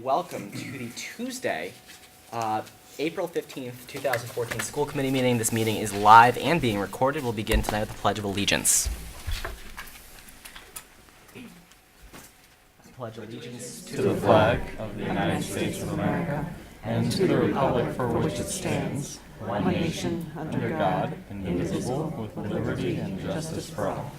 Welcome to the Tuesday, April 15th, 2014 school committee meeting. This meeting is live and being recorded. We'll begin tonight with the Pledge of Allegiance. Pledge allegiance to the flag of the United States of America and to the republic for which it stands, one nation, under God, indivisible, with liberty and justice for all.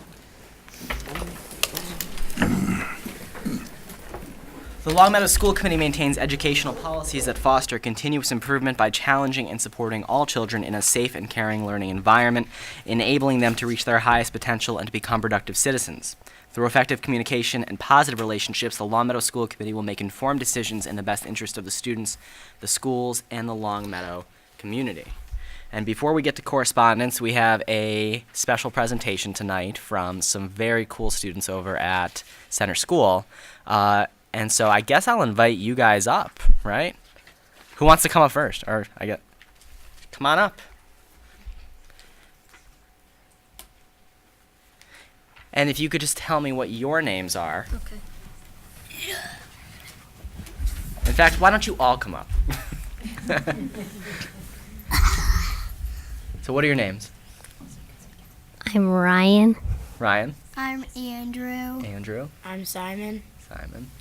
The Longmeadow School Committee maintains educational policies that foster continuous improvement by challenging and supporting all children in a safe and caring learning environment, enabling them to reach their highest potential and to become productive citizens. Through effective communication and positive relationships, the Longmeadow School Committee will make informed decisions in the best interest of the students, the schools, and the Longmeadow community. And before we get to correspondence, we have a special presentation tonight from some very cool students over at Center School. And so I guess I'll invite you guys up, right? Who wants to come up first? Come on up. And if you could just tell me what your names are. Okay. In fact, why don't you all come up? So what are your names? I'm Ryan. Ryan? I'm Andrew. Andrew? I'm Simon. Simon?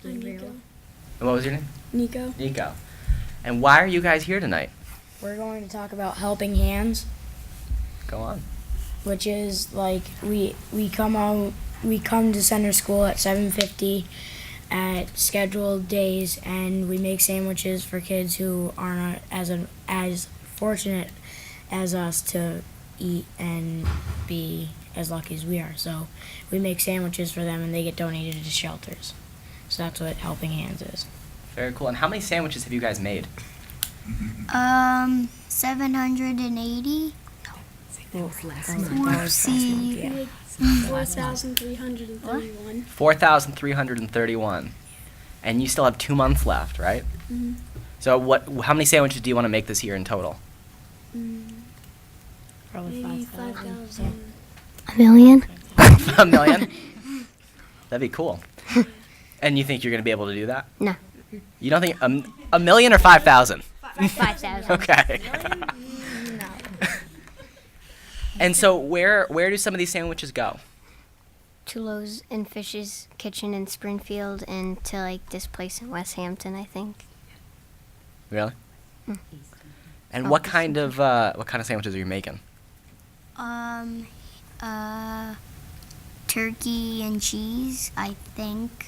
I'm And what was your name? Nico. Nico. And why are you guys here tonight? We're going to talk about helping hands, Go on. which is like we come to Center School at 7:50 at scheduled days, and we make sandwiches for kids who aren't as fortunate as us to eat and be as lucky as we are. So we make sandwiches for them, and they get donated to shelters. So that's what Helping Hands is. Very cool. And how many sandwiches have you guys made? 780. Whoopsie. 4,331. 4,331. And you still have 2 months left, right? Mm-hmm. So how many sandwiches do you want to make this year in total? Probably Maybe 5,000. 5,000. A million? A million? That'd be cool. And you think you're going to be able to do that? No. You don't think a million or 5,000? 5,000. Okay. And so where do some of these sandwiches go? To Lowe's and Fish's Kitchen in Springfield and to like this place in West Hampton, I think. Really? Mm. And Oh, what kind of sandwiches are you making? Turkey and cheese, I think.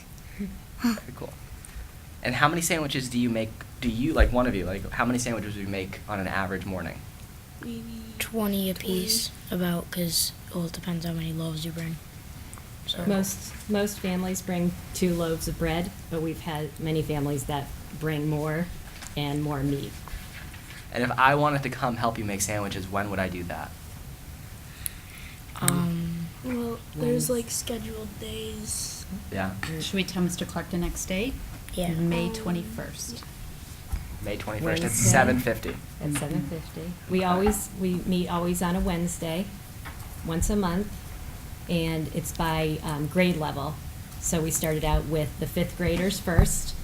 Very cool. And how many sandwiches do you make? One of you, how many sandwiches do you make on an average morning? Maybe 20 apiece, because it depends how many loaves you bring. So Most families bring 2 loaves of bread, but we've had many families that bring more and more meat. And if I wanted to come help you make sandwiches, when would I do that? well, there's like scheduled days. Yeah, Should we tell Mr. Clark the next date? yeah. May 21st. May 21st at Wednesday. 7:50. At 7:50. We meet always on a Wednesday, once a month, and it's by grade level. So we started out with the 5th graders first,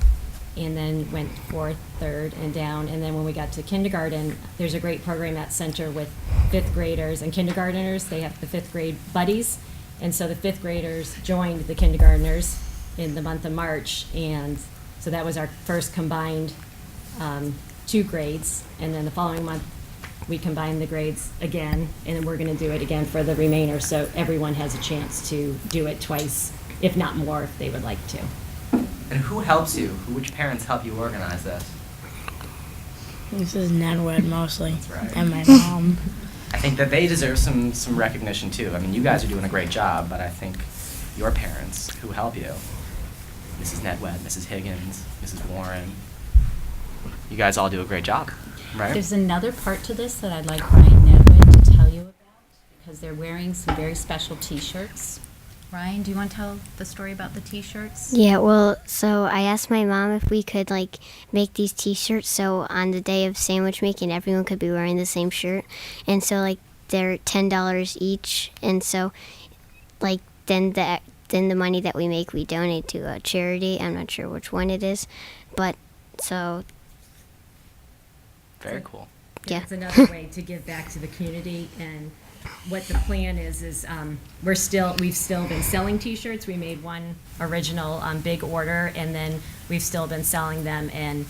and then went 4th, 3rd, and down. And then when we got to kindergarten, there's a great program at Center with 5th graders and kindergarteners. They have the 5th grade buddies. And so the 5th graders joined the kindergarteners in the month of March. And so that was our first combined 2 grades. And then the following month, we combined the grades again. And then we're going to do it again for the remainder. So everyone has a chance to do it twice, if not more, if they would like to. And who helps you? Which parents help you organize this? This is Nedwood mostly, That's right. and my mom. I think that they deserve some recognition too. I mean, you guys are doing a great job, but I think your parents who help you, Mrs. Netwed, Mrs. Higgins, Mrs. Warren, you guys all do a great job, right? There's another part to this that I'd like Ryan Nedwin to tell you about, because they're wearing some very special T-shirts. Ryan, do you want to tell the story about the T-shirts? Yeah, well, so I asked my mom if we could like make these t-shirts so on the day of sandwich making everyone could be wearing the same shirt. And so like they're $10 each, and so like then then the money that we make, we donate to a charity. I'm not sure which one it is, but so Very cool. yeah. It's another way to give back to the community, and what the plan is we've still been selling T-shirts. We made one original big order, and then we've still been selling them, and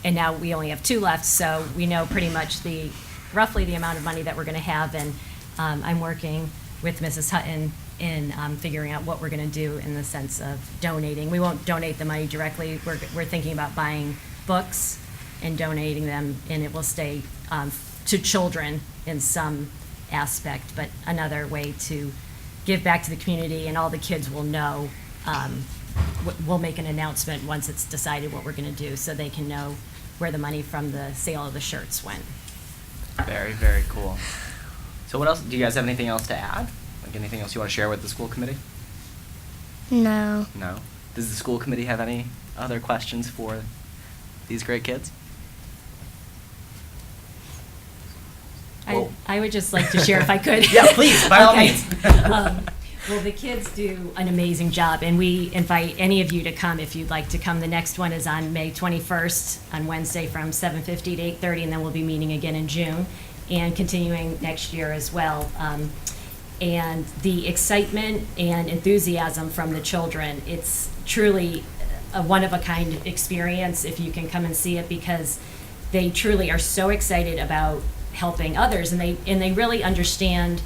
now we only have 2 left, so we know pretty much roughly the amount of money that we're going to have, and I'm working with Mrs. Hutton in figuring out what we're going to do in the sense of donating. We won't donate the money directly. We're thinking about buying books and donating them, and it will stay to children in some aspect, but another way to give back to the community, and all the kids will know. We'll make an announcement once it's decided what we're going to do, so they can know where the money from the sale of the shirts went. Very, very cool. So what else? Do you guys have anything else to add? Like anything else you want to share with the school committee? No. No? Does the school committee have any other questions for these great kids? Well- I would just like to share if I could. Yeah, please, by all Okay. means. Well, the kids do an amazing job, and we invite any of you to come if you'd like to come. The next one is on May 21st, on Wednesday from 7:50 to 8:30, and then we'll be meeting again in June and continuing next year as well. And the excitement and enthusiasm from the children, it's truly a one-of-a-kind experience if you can come and see it, because they truly are so excited about helping others, and they really understand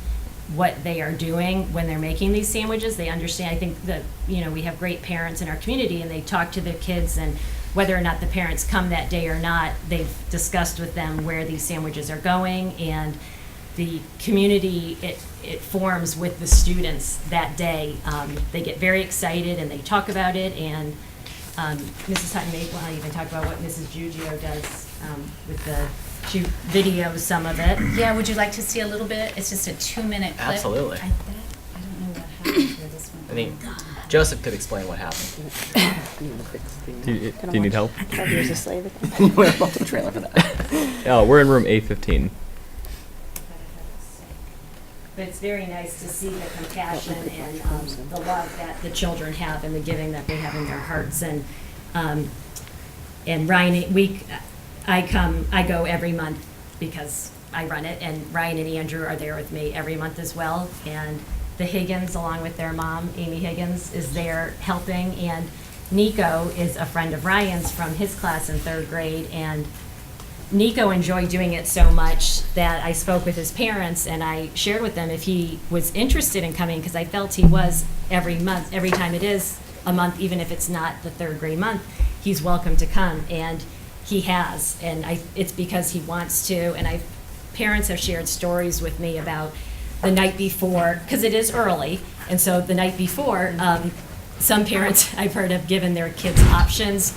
what they are doing when they're making these sandwiches. They understand. I think that, we have great parents in our community, and they talk to their kids, and whether or not the parents come that day or not, they've discussed with them where these sandwiches are going, and the community it forms with the students that day. They get very excited, and they talk about it, and Mrs. Hutton may want to even talk about what Mrs. Giugio does with she videos some of it. Yeah, would you like to see a little bit? It's just a 2-minute clip. Absolutely. I don't know what happened for this one. I think Joseph could explain what happened. Do you need help? We're about the trailer for that. Oh, we're in room A15. But it's very nice to see the compassion and the love that the children have, and the giving that they have in their hearts. And Ryan, I go every month because I run it, and Ryan and Andrew are there with me every month as well. And the Higgins, along with their mom, Amy Higgins, is there helping. And Nico is a friend of Ryan's from his class in 3rd grade, and Nico enjoyed doing it so much that I spoke with his parents, and I shared with them if he was interested in coming, because I felt he was every month, every time it is a month, even if it's not the 3rd grade month, he's welcome to come, and he has, and it's because he wants to. And parents have shared stories with me about the night before, because it is early, and so the night before, some parents I've heard have given their kids options,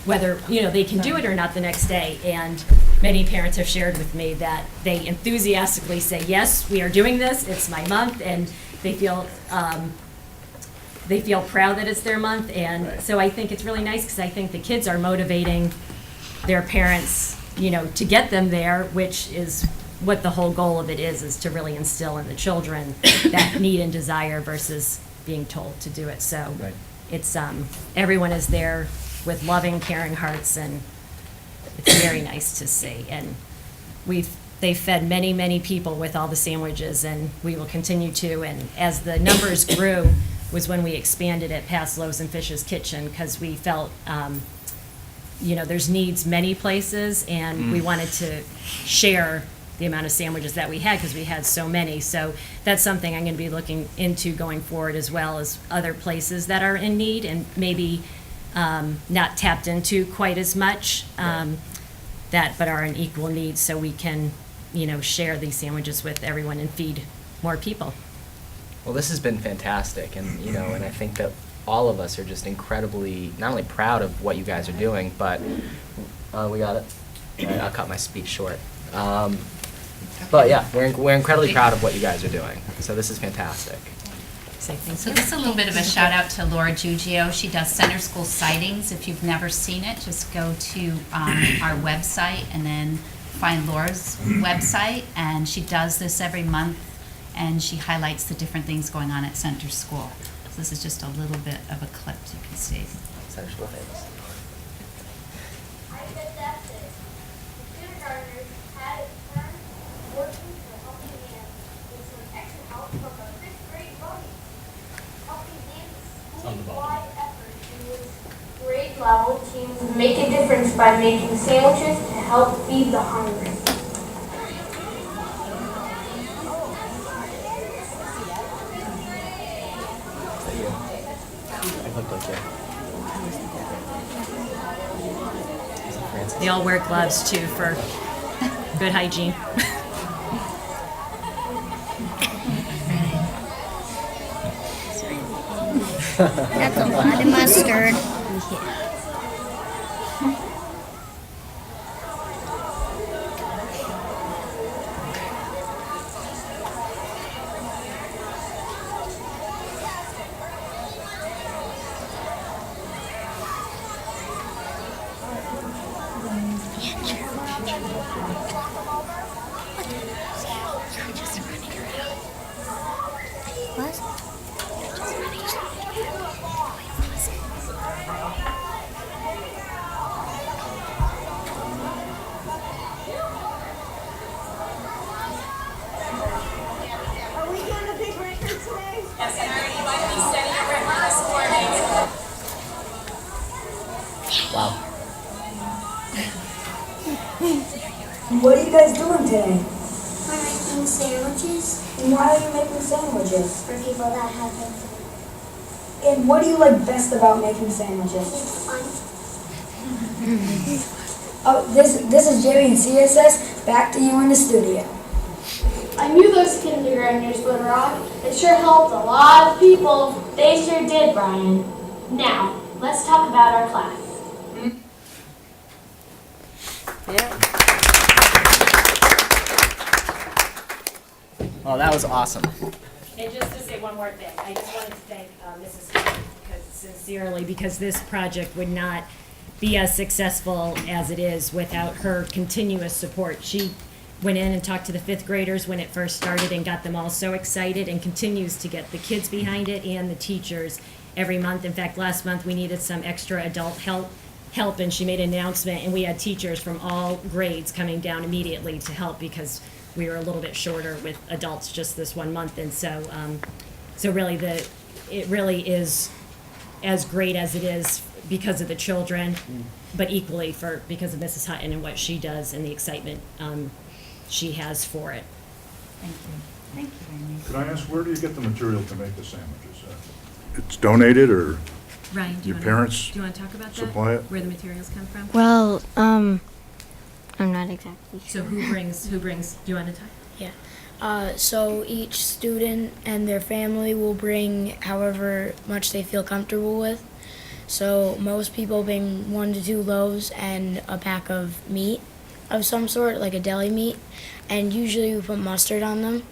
whether, they can do it or not the next day. And many parents have shared with me that they enthusiastically say, yes, we are doing this, it's my month, and they feel proud that it's their month. And so I think it's really nice, because I think the kids are motivating their parents, to get them there, which is what the whole goal of it is to really instill in the children that need and desire versus being told to do it. So Right. it's, everyone is there with loving, caring hearts, and it's very nice to see. And they've fed many, many people with all the sandwiches, and we will continue to. And as the numbers grew was when we expanded it past Loaves and Fishes Kitchen, because we felt, there's needs many places, and we wanted to share the amount of sandwiches that we had, because we had so many. So that's something I'm going to be looking into going forward, as well as other places that are in need and maybe not tapped into quite as much, but are in equal need, so we can, share these sandwiches with everyone and feed more people. Well, this has been fantastic, and and I think that all of us are just incredibly not only proud of what you guys are doing, but we got it. I'll cut my speech short. But yeah, we're incredibly proud of what you guys are doing. So this is fantastic. Say thank So you. this is a little bit of a shout out to Laura Giugio. She does Center School Sightings. If you've never seen it, just go to our website and then find Laura's website. And she does this every month. and she highlights the different things going on at Center School. So this is just a little bit of a clip you can see. Center School famous. I said that's it. The kindergartners had a turn working for Helping Hands with some extra help from a fifth grade buddy. Helping Hands is a school-wide effort in which grade level teams make a difference by making sandwiches to help feed the hungry. I looked like it. They all wear gloves too for good hygiene. That's a lot of mustard. Wow. What are you guys doing today? We're making sandwiches And why are you making sandwiches? for people that have no food. And what do you like best about making sandwiches? It's fun. Oh, this is Jamie and CSS. Back to you in the studio. I knew those kindergartners would rock. It sure helped a lot of people. They sure did, Brian. Now, let's talk about our class. Oh, that was awesome. And just to say one more thing, I just wanted to thank Mrs. Hunt sincerely, because this project would not be as successful as it is without her continuous support. She went in and talked to the fifth graders when it first started and got them all so excited, and continues to get the kids behind it and the teachers every month. In fact, last month we needed some extra adult help, and she made an announcement, and we had teachers from all grades coming down immediately to help, because we were a little bit shorter with adults just this one month. And so, so really it really is as great as it is because of the children, but equally because of Mrs. Hutton and what she does and the excitement she has for it. Thank you. Thank you, Amy. Could I ask, where do you get the material to make the sandwiches? It's donated, or Ryan, your parents do you want to talk about that? supply it? Where the materials come from? Well, I'm not exactly So sure. who brings, do you want to talk? So each student and their family will bring however much they feel comfortable with. So most people bring 1 to 2 loaves and a pack of meat of some sort, like a deli meat, and usually we put mustard on them.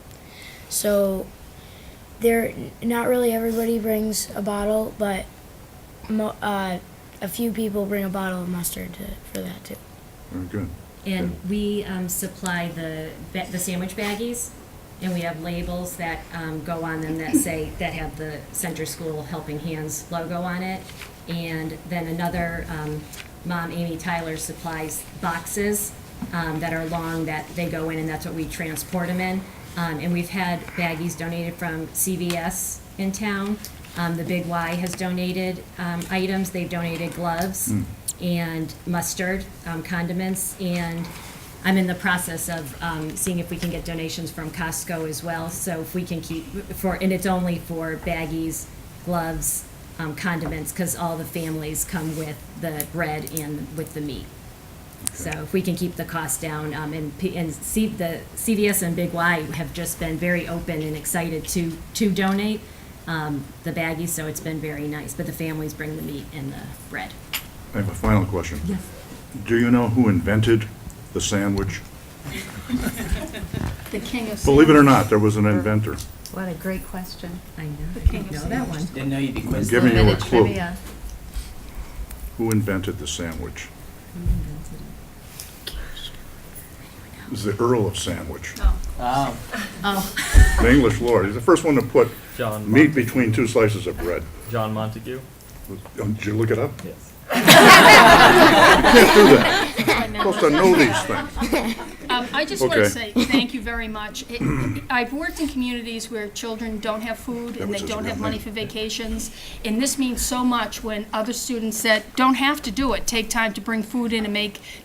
So not really everybody brings a bottle, but a few people bring a bottle of mustard for that too. Very good. And we supply the sandwich baggies, and we have labels that go on them that have the Center School Helping Hands logo on it. And then another mom, Amy Tyler, supplies boxes that are long that they go in, and that's what we transport them in. And we've had baggies donated from CVS in town. The Big Y has donated items. They've donated gloves and mustard, condiments, and I'm in the process of seeing if we can get donations from Costco as well. So if we can and it's only for baggies, gloves, condiments, because all the families come with the bread and with the meat. So if we can keep the cost down, the CVS and Big Y have just been very open and excited to donate the baggies, so it's been very nice. But the families bring the meat and the bread. I have a final question. Yes. Do you know who invented the sandwich? The king of Believe it or not, there was an inventor. What a great question. I know, I didn't know that one. Didn't know you'd be I'm quizzed. giving you a Minute clue. trivia. Who invented the sandwich? It was the Earl of Sandwich. Oh. Oh. Oh, The English lord. He's the first one to put John meat Montague. between two slices of bread. John Montague? Did you look it up? Yes. You can't do that. You're supposed to know these things. I just want to Okay. say thank you very much. I've worked in communities where children don't have food and was they his don't real have money name. for vacations. And this means so much when other students that don't have to do it, take time to bring food in and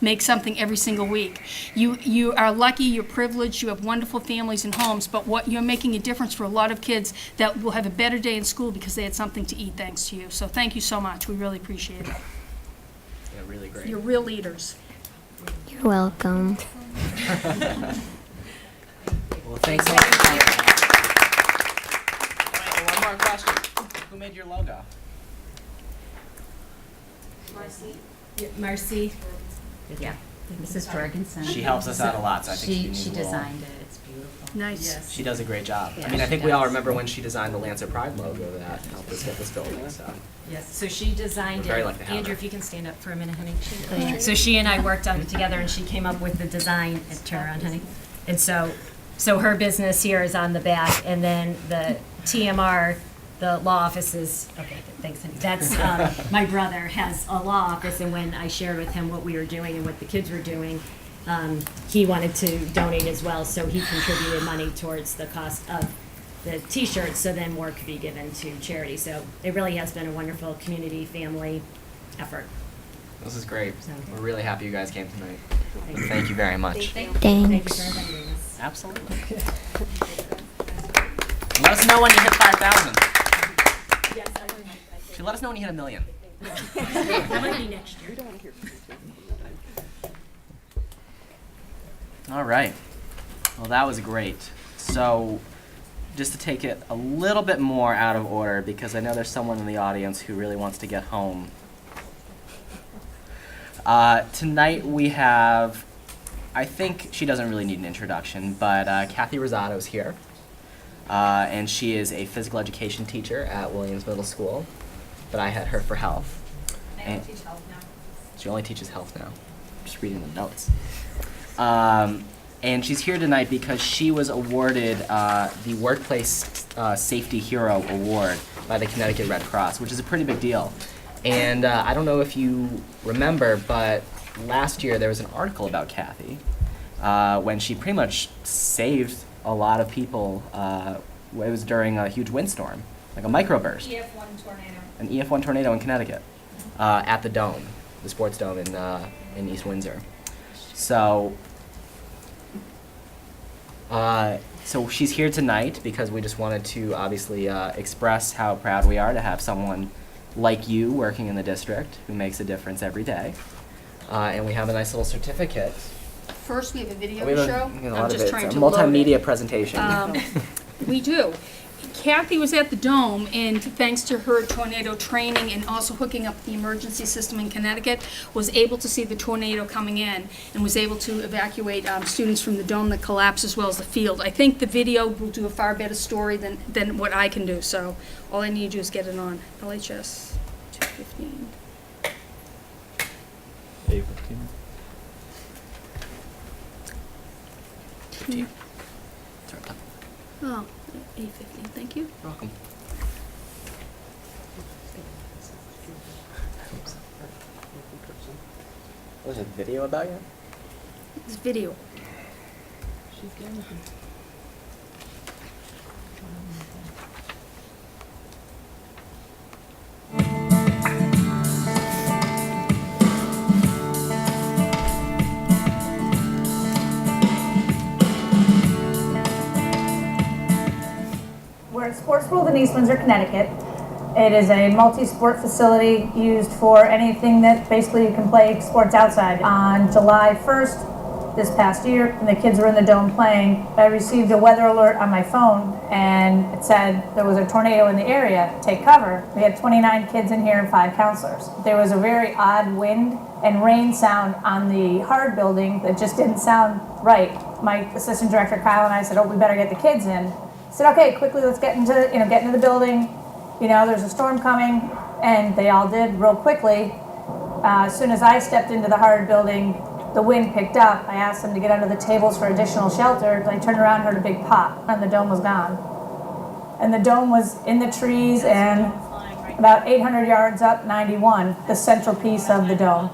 make something every single week. You are lucky, you're privileged, you have wonderful families and homes, but what you're making a difference for a lot of kids that will have a better day in school because they had something to eat thanks to you. So thank you so much. We really appreciate it. Yeah, really great. You're real leaders. You're welcome. Well, thanks so much. One more question. Who made your logo? Marcy? yeah, Mrs. Jorgensen. She helps us out a lot, so I think she needs She a little- designed it, it's beautiful. Nice. She does a great job. Yeah, I mean, I she think we all does. remember when she designed the Lancer Pride logo that helped us get this building, so. Yes, so she designed Very it. lucky to have Andrew, her. if you can stand up for a minute, honey. So she and I worked on it together, and she came up with the design. And turn around, honey. And so her business here is on the back, and then the TMR, the law office is, okay, thanks, honey. That's, my brother has a law office, and when I shared with him what we were doing and what the kids were doing, he wanted to donate as well, so he contributed money towards the cost of the T-shirts, so then more could be given to charity. So it really has been a wonderful community, family effort. This is great. So- We're really happy you guys came tonight. Thank you very much. Thank you Thanks. for inviting us. Absolutely. Let us know when you hit 5,000. Should let us know when you hit 1 million. That might be next year. All right. Well, that was great. So, just to take it a little bit more out of order, because I know there's someone in the audience who really wants to get home. Tonight we have, I think she doesn't really need an introduction, but Kathy Rosado's here. And she is a physical education teacher at Williams Middle School, but I had her for health. I only teach health now. She only teaches health now. Just reading the notes. And she's here tonight because she was awarded the Workplace Safety Hero Award by the Connecticut Red Cross, which is a pretty big deal. And I don't know if you remember, but last year there was an article about Kathy when she pretty much saved a lot of people. It was during a huge windstorm, like a microburst. EF1 tornado. An EF1 tornado in Connecticut at the Dome, the sports dome in East Windsor. So she's here tonight because we just wanted to obviously express how proud we are to have someone like you working in the district who makes a difference every day. And we have a nice little certificate. First, we have a video We have show. a I'm lot of just it. trying It's to a load it. multimedia presentation. We do. Kathy was at the Dome, and thanks to her tornado training and also hooking up the emergency system in Connecticut, was able to see the tornado coming in and was able to evacuate students from the Dome that collapsed as well as the field. I think the video will do a far better story than what I can do, so all I need to do is get it on LHS 215. A15. Oh, 815, thank you. You're welcome. Was it a video about you? It's video. We're at Sports World in East Windsor, Connecticut. It is a multi-sport facility used for anything that basically you can play sports outside. On July 1st, this past year, when the kids were in the Dome playing, I received a weather alert on my phone, and it said there was a tornado in the area, take cover. We had 29 kids in here and 5 counselors. There was a very odd wind and rain sound on the hard building that just didn't sound right. My assistant director, Kyle, and I said, oh, we better get the kids in. I said, okay, quickly, let's get into the building. There's a storm coming, and they all did real quickly. As soon as I stepped into the hard building, the wind picked up, I asked them to get under the tables for additional shelter. I turned around, heard a big pop, and the dome was gone. And the dome was in the trees and about 800 yards up 91, the central piece of the dome,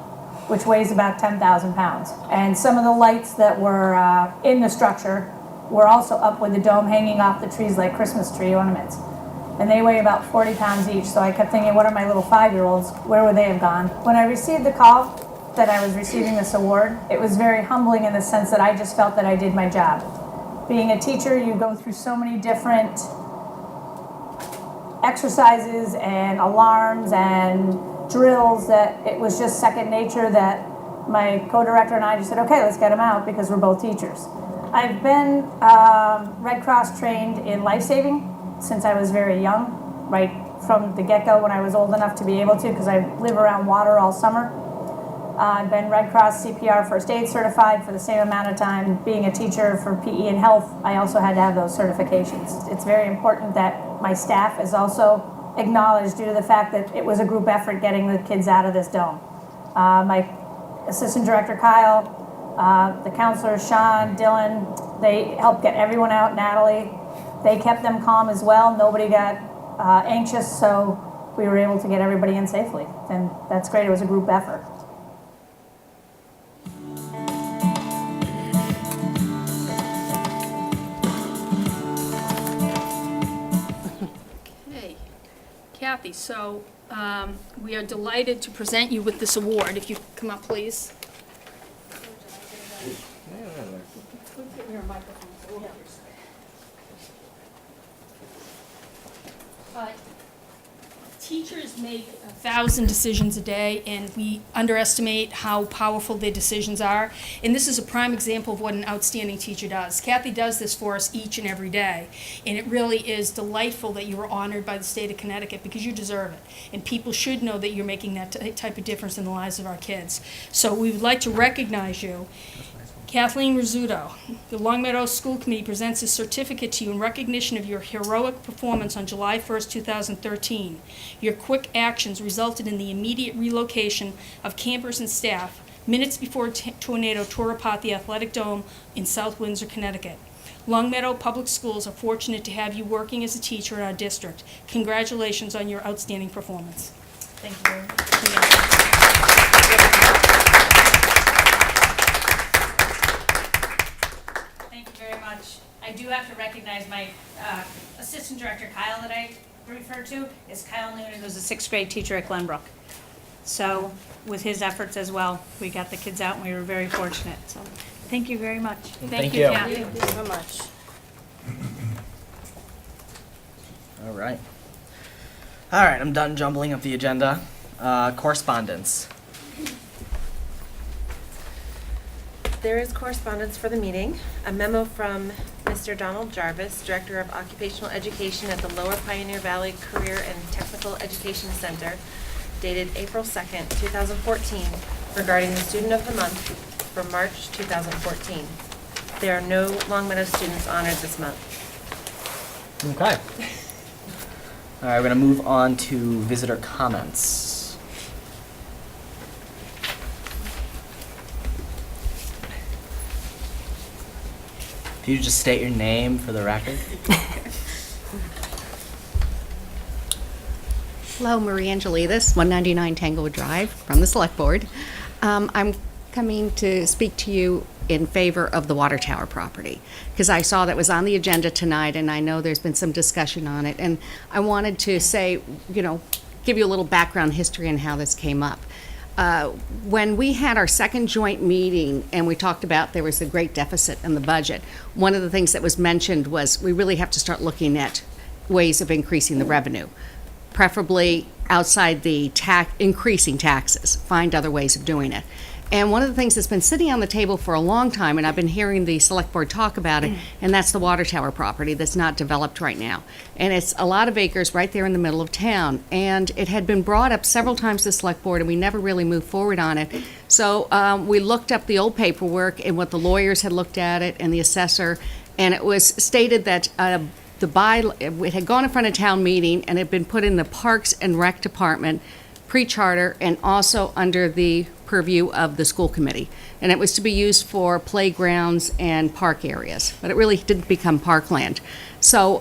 which weighs about 10,000 pounds. And some of the lights that were in the structure were also up with the dome hanging off the trees like Christmas tree ornaments. And they weigh about 40 pounds each, so I kept thinking, what are my little 5-year-olds? Where would they have gone? When I received the call that I was receiving this award, it was very humbling in the sense that I just felt that I did my job. Being a teacher, you go through so many different exercises and alarms and drills that it was just second nature that my co-director and I just said, okay, let's get them out because we're both teachers. I've been Red Cross trained in life-saving since I was very young, right from the get-go when I was old enough to be able to, because I live around water all summer. I've been Red Cross CPR First Aid certified for the same amount of time. Being a teacher for PE and health, I also had to have those certifications. It's very important that my staff is also acknowledged due to the fact that it was a group effort getting the kids out of this dome. My assistant director, Kyle, the counselors, Sean, Dylan, they helped get everyone out, Natalie. They kept them calm as well. Nobody got anxious, so we were able to get everybody in safely. And that's great. It was a group effort. Kathy, so we are delighted to present you with this award. If you come up, please. Teachers make 1,000 decisions a day, and we underestimate how powerful their decisions are. And this is a prime example of what an outstanding teacher does. Kathy does this for us each and every day, and it really is delightful that you were honored by the state of Connecticut because you deserve it. And people should know that you're making that type of difference in the lives of our kids. So we would like to recognize you. Kathleen Rizzuto, the Long Meadow School Committee presents a certificate to you in recognition of your heroic performance on July 1st, 2013. Your quick actions resulted in the immediate relocation of campers and staff minutes before a tornado tore apart the athletic dome in South Windsor, Connecticut. Long Meadow Public Schools are fortunate to have you working as a teacher in our district. Congratulations on your outstanding performance. Thank you very much. I do have to recognize my assistant director, Kyle, that I referred to, is Kyle Noonan, who's a 6th grade teacher at Glenbrook. So with his efforts as well, we got the kids out and we were very fortunate. So thank you very much. Thank you. Kathy. Thank you so much. All right. All right, I'm done jumbling up the agenda. Correspondence. There is correspondence for the meeting. A memo from Mr. Donald Jarvis, Director of Occupational Education at the Lower Pioneer Valley Career and Technical Education Center, dated April 2nd, 2014, regarding the Student of the Month for March 2014. There are no Long Meadow students honored this month. Okay. All right, we're going to move on to visitor comments. If you just state your name for the record. Hello, Marie Angelidis, 199 Tanglewood Drive, from the Select Board. I'm coming to speak to you in favor of the water tower property, because I saw that was on the agenda tonight, and I know there's been some discussion on it, and I wanted to say, give you a little background history on how this came up. When we had our second joint meeting and we talked about there was a great deficit in the budget, one of the things that was mentioned was we really have to start looking at ways of increasing the revenue, preferably outside the increasing taxes, find other ways of doing it. And one of the things that's been sitting on the table for a long time, and I've been hearing the Select Board talk about it, and that's the water tower property that's not developed right now. And it's a lot of acres right there in the middle of town. And it had been brought up several times to the Select Board, and we never really moved forward on it. So we looked up the old paperwork and what the lawyers had looked at it and the assessor, and it was stated that it had gone in front of town meeting and had been put in the Parks and Rec Department pre-charter, and also under the purview of the school committee. And it was to be used for playgrounds and park areas, but it really didn't become parkland. So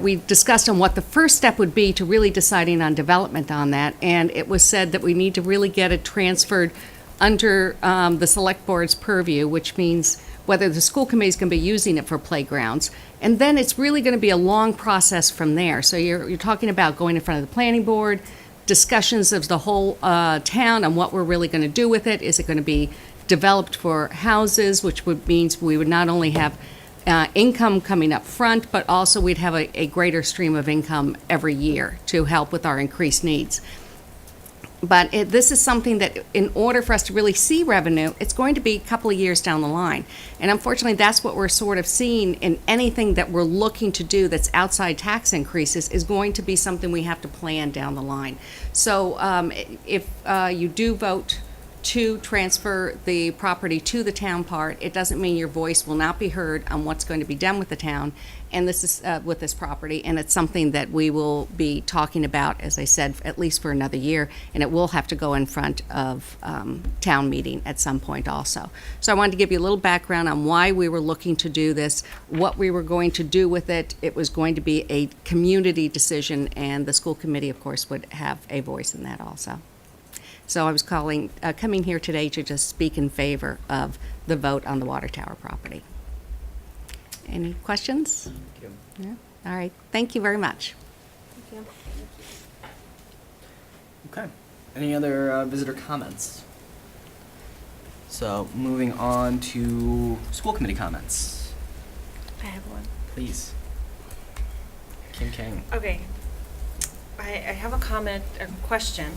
we discussed on what the first step would be to really deciding on development on that, and it was said that we need to really get it transferred under the select board's purview, which means whether the school committee is going to be using it for playgrounds. And then it's really going to be a long process from there. So you're talking about going in front of the planning board, discussions of the whole town on what we're really going to do with it. Is it going to be developed for houses, which means we would not only have income coming up front, but also we'd have a greater stream of income every year to help with our increased needs. But this is something that, in order for us to really see revenue, it's going to be a couple of years down the line. And unfortunately, that's what we're sort of seeing in anything that we're looking to do that's outside tax increases is going to be something we have to plan down the line. So if you do vote to transfer the property to the town part, it doesn't mean your voice will not be heard on what's going to be done with the town and this is with this property, and it's something that we will be talking about, as I said, at least for another year, and it will have to go in front of town meeting at some point also. So I wanted to give you a little background on why we were looking to do this, what we were going to do with it. It was going to be a community decision, and the school committee, of course, would have a voice in that also. So I was coming here today to just speak in favor of the vote on the water tower property. Any questions? Thank you. Yeah? All right. Thank you very much. Okay. Any other visitor comments? So moving on to school committee comments. I have one. Please. Kim King. Okay. I have a comment, a question.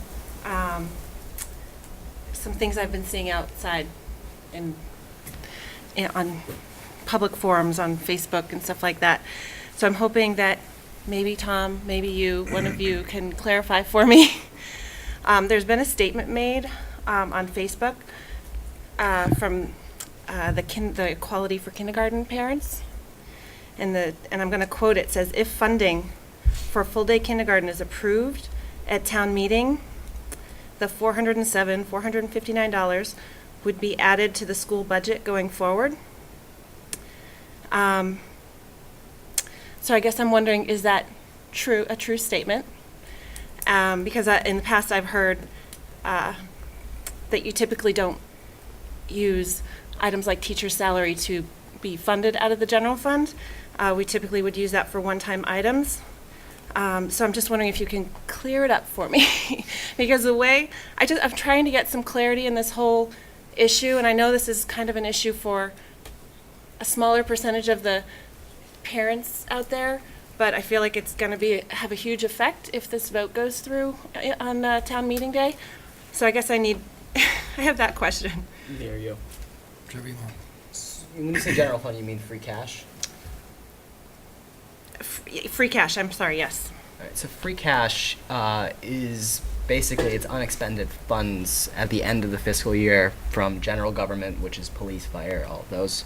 Some things I've been seeing outside on public forums on Facebook and stuff like that. So I'm hoping that maybe Tom, maybe you, one of you can clarify for me. There's been a statement made on Facebook from the Equality for Kindergarten parents, and I'm going to quote it. It says, if funding for full-day kindergarten is approved at town meeting, the $459 would be added to the school budget going forward. So I guess I'm wondering, is that a true statement? Because in the past I've heard that you typically don't use items like teacher salary to be funded out of the general fund. We typically would use that for one-time items. So I'm just wondering if you can clear it up for me. Because the way, I'm trying to get some clarity in this whole issue, and I know this is kind of an issue for a smaller percentage of the parents out there, but I feel like it's going to have a huge effect if this vote goes through on town meeting day. So I guess I have that question. There you go. When you say general fund, you mean free cash? Free cash, I'm sorry, yes. All right, so free cash is basically it's unexpended funds at the end of the fiscal year from general government, which is police, fire, all of those,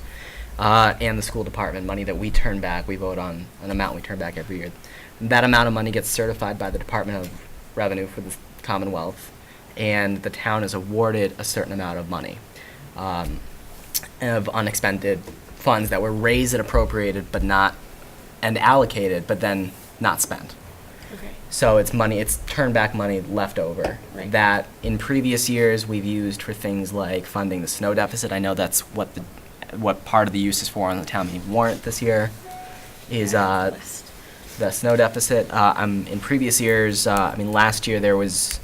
and the school department, money that we turn back. We vote on an amount we turn back every year. That amount of money gets certified by the Department of Revenue for the Commonwealth, and the town is awarded a certain amount of money of unexpended funds that were raised and appropriated and allocated, but then not spent. Okay. So it's turned back money left over that in previous years we've used for things like funding the snow deficit. I know that's what part of the use is for on the town meeting warrant this year is the snow deficit. In previous years, last year there was,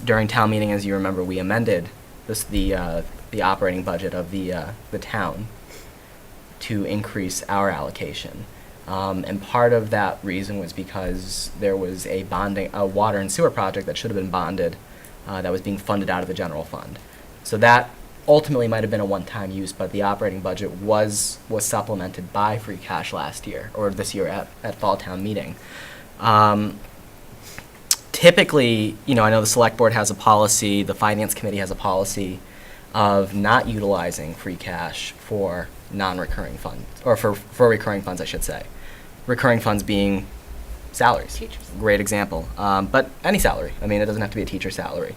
during town meeting, as you remember, we amended the operating budget of the town to increase our allocation. And part of that reason was because there was a water and sewer project that should have been bonded that was being funded out of the general fund. So that ultimately might have been a one-time use, but the operating budget was supplemented by free cash last year, or this year at fall town meeting. Typically, I know the select board has a policy, the finance committee has a policy of not utilizing free cash for non-recurring funds, or for recurring funds, I should say. Recurring funds being salaries. Teachers. Great example. But any salary. I mean, it doesn't have to be a teacher salary.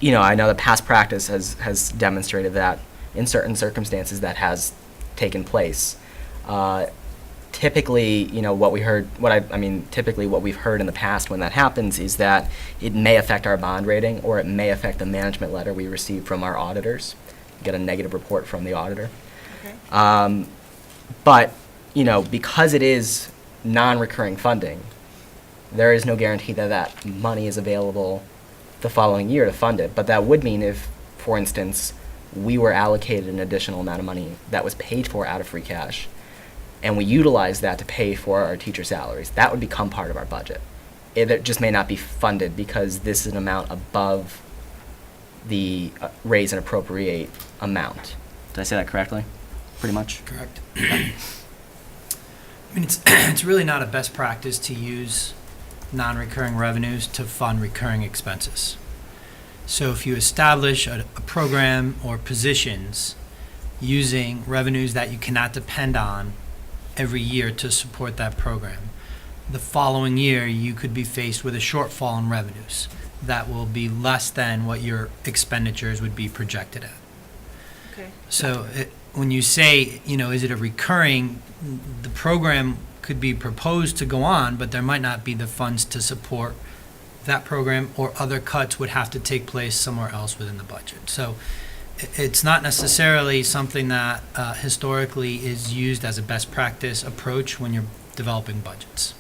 You know, I know that past practice has demonstrated that in certain circumstances that has taken place. Typically, you know, typically what we've heard in the past when that happens is that it may affect our bond rating, or it may affect the management letter we receive from our auditors. Get a negative report from the auditor. Okay. But, you know, because it is non-recurring funding, there is no guarantee that that money is available the following year to fund it. But that would mean if, for instance, we were allocated an additional amount of money that was paid for out of free cash, and we utilized that to pay for our teacher salaries, that would become part of our budget. It just may not be funded because this is an amount above the raise and appropriate amount. Did I say that correctly? Pretty much? Correct. I mean, it's really not a best practice to use non-recurring revenues to fund recurring expenses. So if you establish a program or positions using revenues that you cannot depend on every year to support that program, the following year you could be faced with a shortfall in revenues that will be less than what your expenditures would be projected at. Okay. So when you say, you know, is it a recurring, the program could be proposed to go on, but there might not be the funds to support that program, or other cuts would have to take place somewhere else within the budget. So it's not necessarily something that historically is used as a best practice approach when you're developing budgets.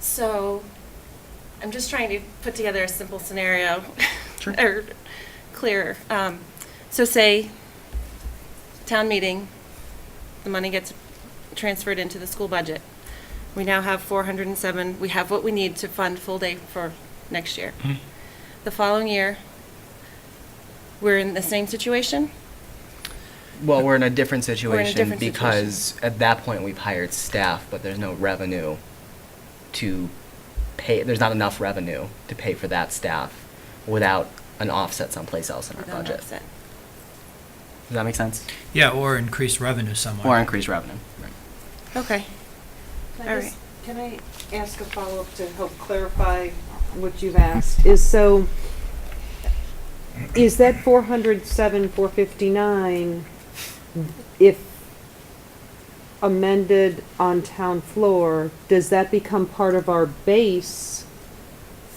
So, I'm just trying to put together a simple scenario. Sure. Or clearer. So say, town meeting, the money gets transferred into the school budget. We now have 407, we have what we need to fund full day for next year. Mhm. The following year, we're in the same situation? Well, we're in a different We're in a situation different because at that point we've hired staff, but there's no revenue to pay. There's not enough revenue to pay for that staff without an offset someplace else in our Without an budget. offset. Does that make sense? Yeah, or increase revenue somewhere. Or increase revenue. Right. Okay. Can All I right. just- Can I ask a follow-up to help clarify what you've asked? Is that 407, 459, if amended on town floor, does that become part of our base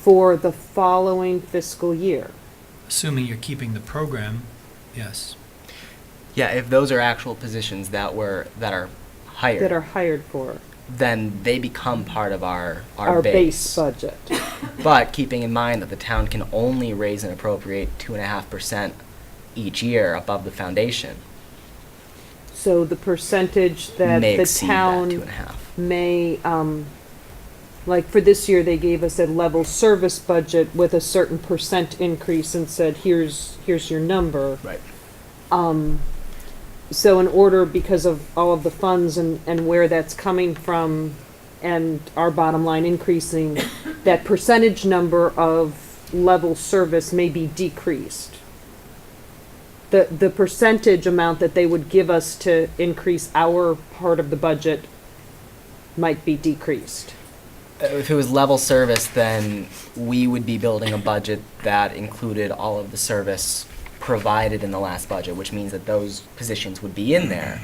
for the following fiscal year? Assuming you're keeping the program, yes. Yeah, if those are actual positions that are hired, That are hired for then they become part of our base budget? But keeping in mind that the town can only raise and appropriate 2.5% each year above the foundation. So the percentage that May the exceed that town 2.5. may, like for this year, they gave us a level service budget with a certain percent increase and said, here's your number. Right. So in order, because of all of the funds and where that's coming from and our bottom line increasing, that percentage number of level service may be decreased. The percentage amount that they would give us to increase our part of the budget might be decreased. If it was level service, then we would be building a budget that included all of the service provided in the last budget, which means that those positions would be in there.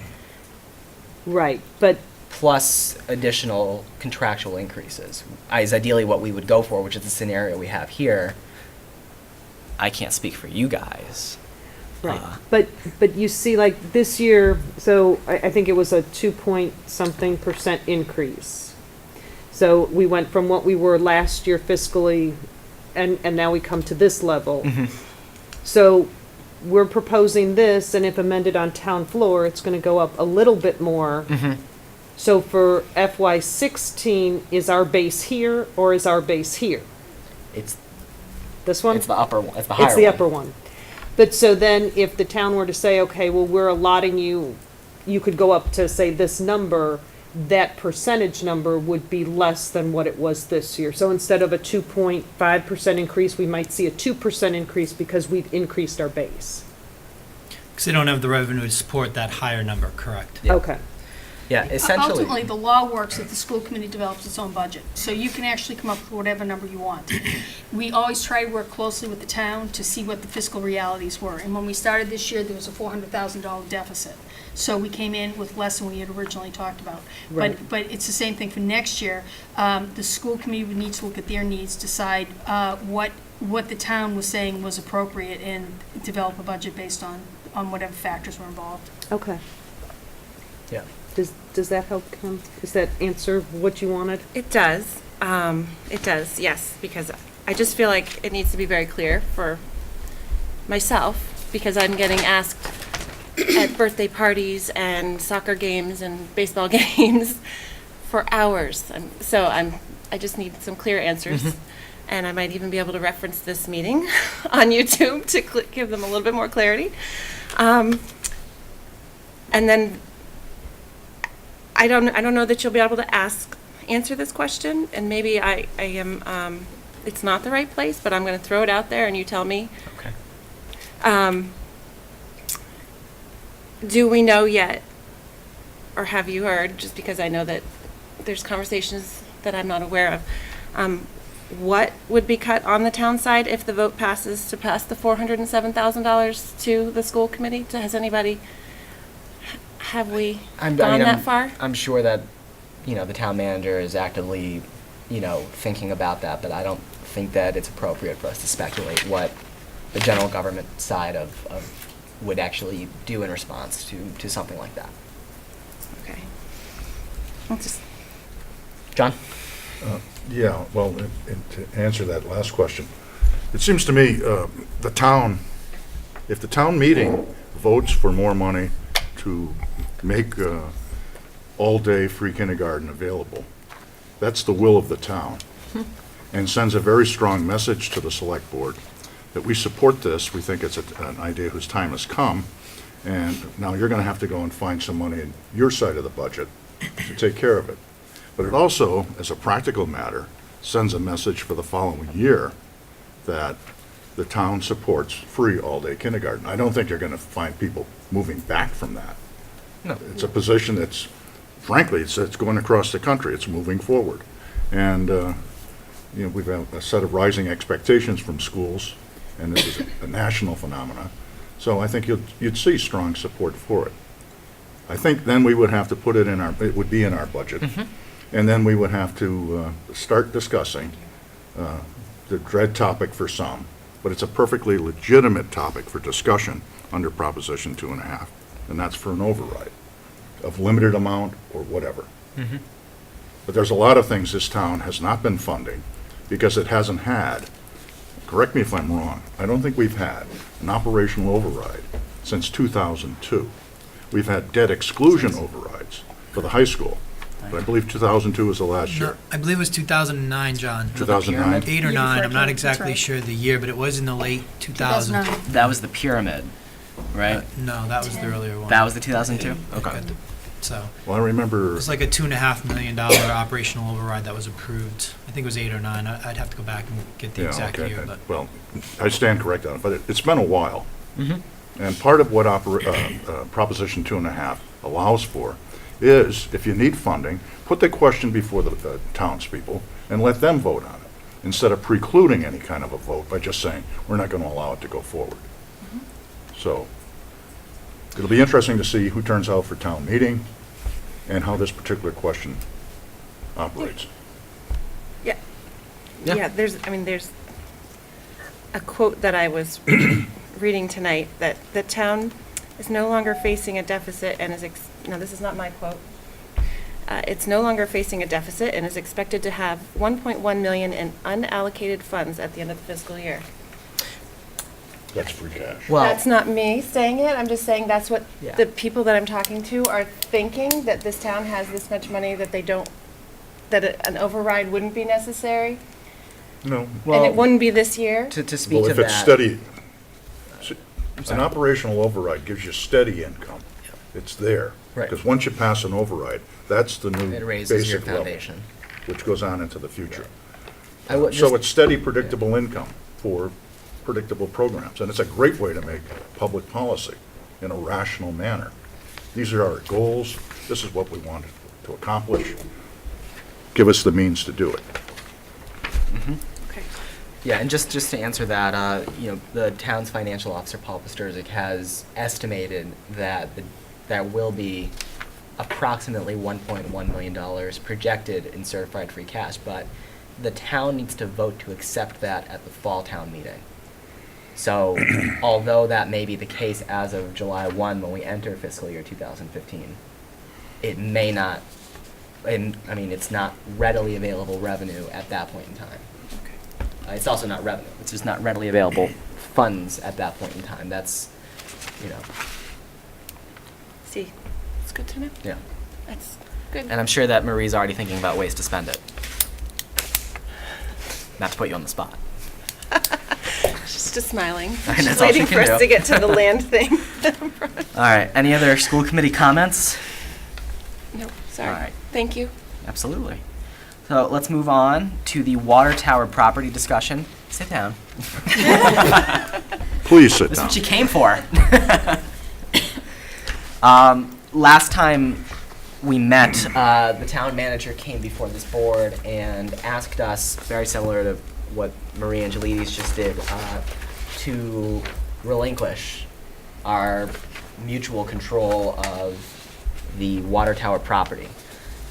Right, but plus additional contractual increases is ideally what we would go for, which is the scenario we have here. I can't speak for you guys. right, but you see, like this year, so I think it was a 2-point-something% increase. So we went from what we were last year fiscally, and now we come to this level. So we're proposing this, and if amended on town floor, it's gonna go up a little bit more. So for FY16, is our base here, or is our base here? It's This one? It's the upper one. It's the higher It's the one. upper one. But so then, if the town were to say, okay, well, we're allotting you, you could go up to, say, this number, that percentage number would be less than what it was this year. So instead of a 2.5% increase, we might see a 2% increase because we've increased our base. Because they don't have the revenue to support that higher number, correct? Yeah. Okay. Yeah, essentially. Ultimately, the law works that the school committee develops its own budget, so you can actually come up with whatever number you want. We always try to work closely with the town to see what the fiscal realities were, and when we started this year, there was a $400,000 deficit. So we came in with less than we had originally talked about. Right. But it's the same thing for next year. The school committee would need to look at their needs, decide what the town was saying was appropriate, and develop a budget based on whatever factors were involved. Okay. Yeah. Does that help, Kim? Does that answer what you wanted? It does. It does, yes, because I just feel like it needs to be very clear for myself, because I'm getting asked at birthday parties and soccer games and baseball games for hours. I just need some clear answers. And I might even be able to reference this meeting on YouTube to give them a little bit more clarity. And then I don't know that you'll be able to answer this question, and maybe I am, it's not the right place, but I'm going to throw it out there and you tell me. Okay. Do we know yet, or have you heard, just because I know that there's conversations that I'm not aware of, what would be cut on the town side if the vote passes to pass the $407,000 to the school committee? Has anybody, have we gone that far? I'm sure that, the town manager is actively, thinking about that, but I don't think that it's appropriate for us to speculate what the general government side of would actually do in response to something like that. Okay. John? Yeah, well, and to answer that last question, it seems to me if the town meeting votes for more money to make all-day free kindergarten available, that's the will of the town, and sends a very strong message to the select board that we support this, we think it's an idea whose time has come, and now you're going to have to go and find some money in your side of the budget to take care of it. But it also, as a practical matter, sends a message for the following year that the town supports free all-day kindergarten. I don't think you're going to find people moving back from that. No. It's a position that's, frankly, it's going across the country. It's moving forward. And, we've had a set of rising expectations from schools, and this is a national phenomenon. So I think you'd see strong support for it. I think then we would have to put it would be in our budget. And then we would have to start discussing the dread topic for some, but it's a perfectly legitimate topic for discussion under Proposition 2.5, and that's for an override of limited amount or whatever. But there's a lot of things this town has not been funding because it hasn't had, correct me if I'm wrong, I don't think we've had an operational override since 2002. We've had debt exclusion overrides for the high school. But I believe 2002 was the last year. I believe it was 2009, John. 2009? 8 or 9, I'm not exactly sure the year, but it was in the late 2000s. That was the pyramid, right? No, that was the earlier one. That was the 2002? Okay. So, Well, I remember, it was like a $2.5 million operational override that was approved. I think it was 8 or 9. I'd have to go back and get the yeah, exact okay. year, but. Well, I stand corrected on it, but it's been a while. And part of what Proposition 2.5 allows for is, if you need funding, put the question before the townspeople and let them vote on it, instead of precluding any kind of a vote by just saying, we're not going to allow it to go forward. So it'll be interesting to see who turns out for town meeting and how this particular question operates. Yeah. Yeah, there's a quote that I was reading tonight, that the town is no longer facing a deficit and is, now this is not my quote, it's no longer facing a deficit and is expected to have 1.1 million in unallocated funds at the end of the fiscal year. That's free cash. Well, That's not me saying it, I'm just saying that's what Yeah. the people that I'm talking to are thinking, that this town has this much money that they don't, that an override wouldn't be necessary, No. and it wouldn't be this year. to speak Well, to if that. it's steady, an sorry. operational override gives you steady income. It's there. Right. Because once you pass an override, that's the new It raises your basic level, foundation. which goes on into the future. I would So just- it's steady, predictable income for predictable programs, and it's a great way to make public policy in a rational manner. These are our goals, this is what we wanted to accomplish. Give us the means to do it. Okay. Yeah, and just to answer that, the town's financial officer, Paul Pasterzik, has estimated that there will be approximately $1.1 million projected in certified free cash, but the town needs to vote to accept that at the fall town meeting. So, although that may be the case as of July 1 when we enter fiscal year 2015, it may not, it's not readily available revenue at that point in time. It's also not revenue. It's just not readily available funds at that point in time. That's, See, it's good to know. Yeah. That's good. And I'm sure that Marie's already thinking about ways to spend it. Not to put you on the spot. She's just smiling. That's She's all she waiting can for us do. to get to the land thing. All right. Any other school committee comments? No, sorry. All right. Thank you. Absolutely. So let's move on to the water tower property discussion. Sit down. Please sit This is down. what you came for. Last time we met, the town manager came before this board and asked us, very similar to what Marie Angelides just did, to relinquish our mutual control of the water tower property.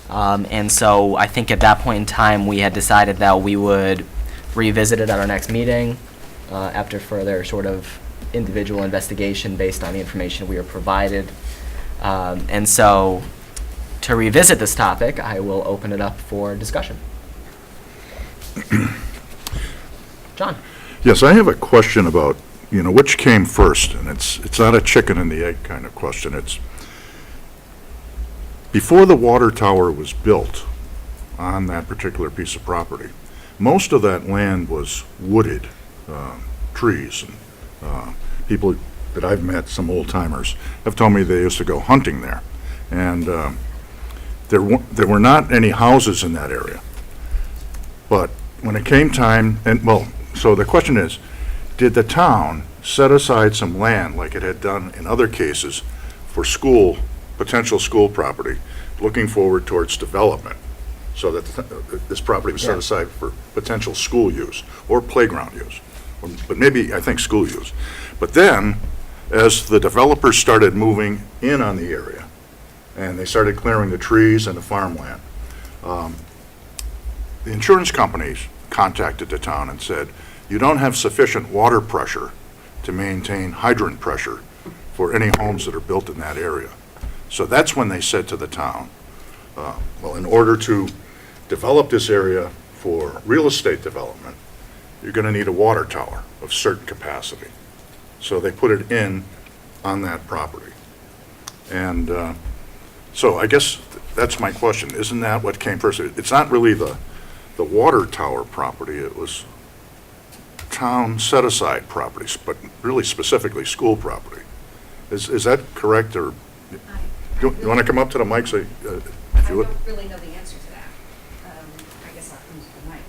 And so I think at that point in time, we had decided that we would revisit it at our next meeting after further sort of individual investigation based on the information we were provided. And so to revisit this topic, I will open it up for discussion. John? Yes, I have a question about, which came first, and it's not a chicken and the egg kind of question. It's before the water tower was built on that particular piece of property, most of that land was wooded, trees, and people that I've met, some old timers, have told me they used to go hunting there, and there were not any houses in that area. But when it came time, so the question is, did the town set aside some land like it had done in other cases for potential school property, looking forward towards development, so that this property was set aside for potential school use or playground use, but maybe, I think, school use. But then, as the developers started moving in on the area, and they started clearing the trees and the farmland, the insurance companies contacted the town and said, you don't have sufficient water pressure to maintain hydrant pressure for any homes that are built in that area. So that's when they said to the town, in order to develop this area for real estate development, you're going to need a water tower of certain capacity. So they put it in on that property. And so I guess that's my question. Isn't that what came first? It's not really the water tower property. It was town set-aside properties, but really specifically school property. Is that correct, or you want to come up to the mic? If you would. I don't really know the answer to that. I guess I'll come to the mic.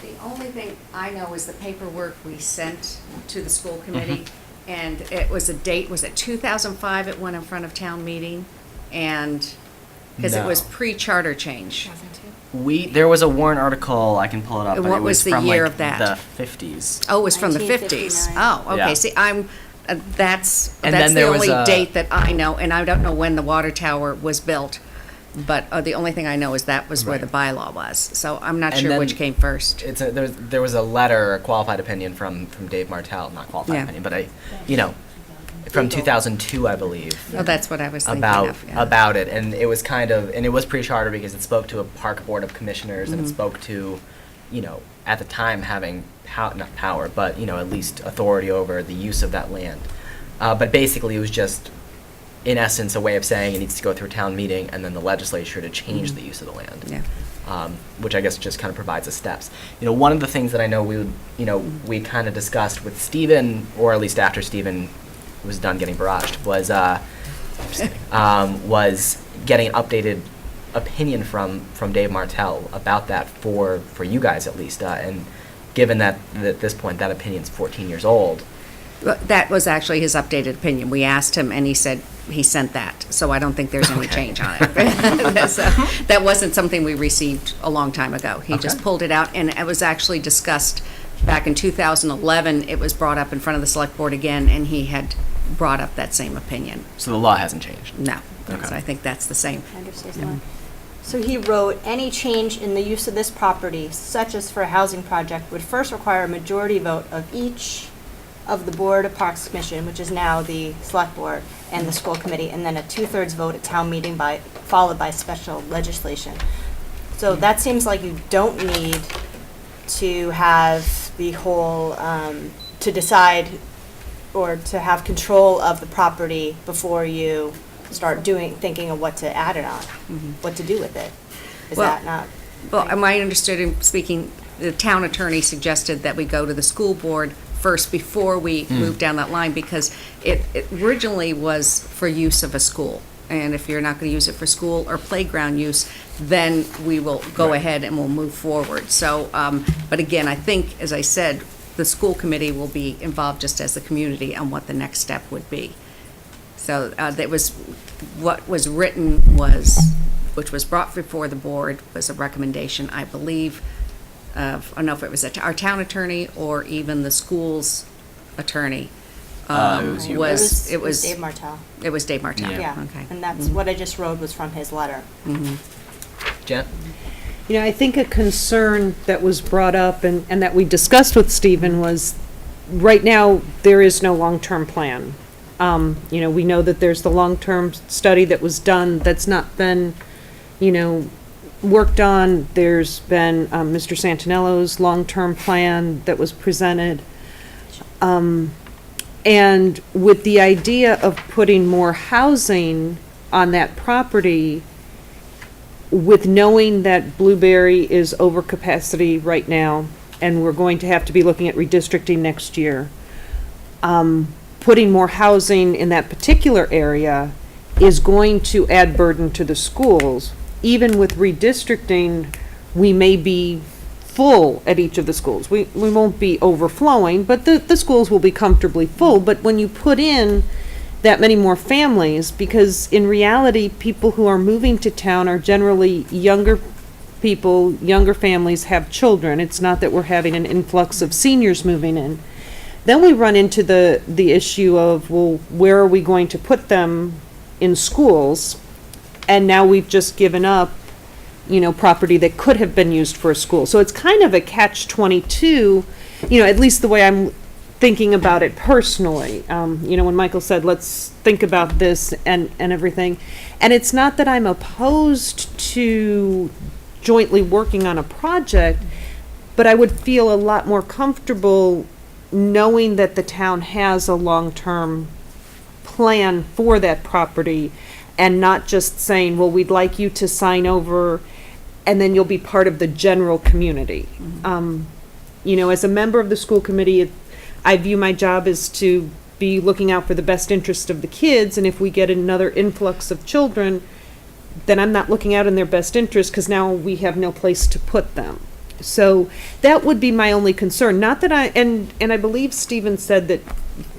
The only thing I know is the paperwork we sent to the school committee, and it was a date, was it 2005 it went in front of town meeting? And, because it was No. pre-charter change. There was a Warren article, I can pull it up, And but what it was was the from year like of that? the 50s. Oh, it was from the 50s. Oh, okay. Yeah. See, that's And the then there was only a- date that I know, and I don't know when the water tower was built. But the only thing I know is that was where the bylaw was. So I'm not And sure then which came first. There was a letter, a qualified opinion from Dave Martell, not qualified Yeah. opinion, but from 2002, I believe. Oh, that's what I was thinking about of, yeah. about it, and it was and it was pre-charter because it spoke to a park board of commissioners, and it Mhm. spoke to, at the time having not power, but at least authority over the use of that land. But basically, it was just, in essence, a way of saying it needs to go through a town meeting and then the legislature to change the use of the land. Yeah. Which I guess just kind of provides the steps. One of the things that I know we kind of discussed with Stephen, or at least after Stephen was done getting barraged, was getting an updated opinion from Dave Martell about that for you guys at least. And given that at this point that opinion's 14 years old. That was actually his updated opinion. We asked him, and he said he sent that, so I don't think there's any change on it. So, that wasn't something we received a long time ago. He just pulled it out, and it was actually discussed back in 2011. It was brought up in front of the select board again, and he had brought up that same opinion. So the law hasn't changed? No. Okay. So I think that's the same. So he wrote, any change in the use of this property, such as for a housing project, would first require a majority vote of each of the Board of Parks Commission, which is now the Select Board, and the School Committee, and then a 2/3 vote at town meeting followed by special legislation. So that seems like you don't need to have the whole, to decide or to have control of the property before you start thinking of what to add it on, what to do with it. Is Well, that not? Well, I understood him speaking, the town attorney suggested that we go to the school board first before we move down that line, because it originally was for use of a school. And if you're not going to use it for school or playground use, then we will go ahead and we'll move forward. So, but again, I think, as I said, the school committee will be involved just as the community on what the next step would be. So that was, what was written was, which was brought before the board, was a recommendation, I believe, I don't know if it was our town attorney or even the school's attorney. It was It was Dave Martell. It was Dave Martell. Yeah, Okay. and that's what I just wrote was from his letter. Jen? You know, I think a concern that was brought up and that we discussed with Stephen was, right now, there is no long-term plan. You know, we know that there's the long-term study that was done that's not been, you know, worked on. There's been Mr. Santinello's long-term plan that was presented. And with the idea of putting more housing on that property, with knowing that Blueberry is over capacity right now, and we're going to have to be looking at redistricting next year, putting more housing in that particular area is going to add burden to the schools. Even with redistricting, we may be full at each of the schools. We won't be overflowing, but the schools will be comfortably full. But when you put in that many more families, because in reality, people who are moving to town are generally younger people, younger families have children. It's not that we're having an influx of seniors moving in. Then we run into the issue of, well, where are we going to put them in schools? And now we've just given up, you know, property that could have been used for a school. So it's kind of a catch-22, you know, at least the way I'm thinking about it personally. You know, when Michael said, let's think about this and everything. And it's not that I'm opposed to jointly working on a project, but I would feel a lot more comfortable knowing that the town has a long-term plan for that property, and not just saying, well, we'd like you to sign over and then you'll be part of the general community. You know, as a member of the school committee, I view my job as to be looking out for the best interest of the kids, and if we get another influx of children, then I'm not looking out in their best interest, because now we have no place to put them. So that would be my only concern. Not that and I believe Stephen said that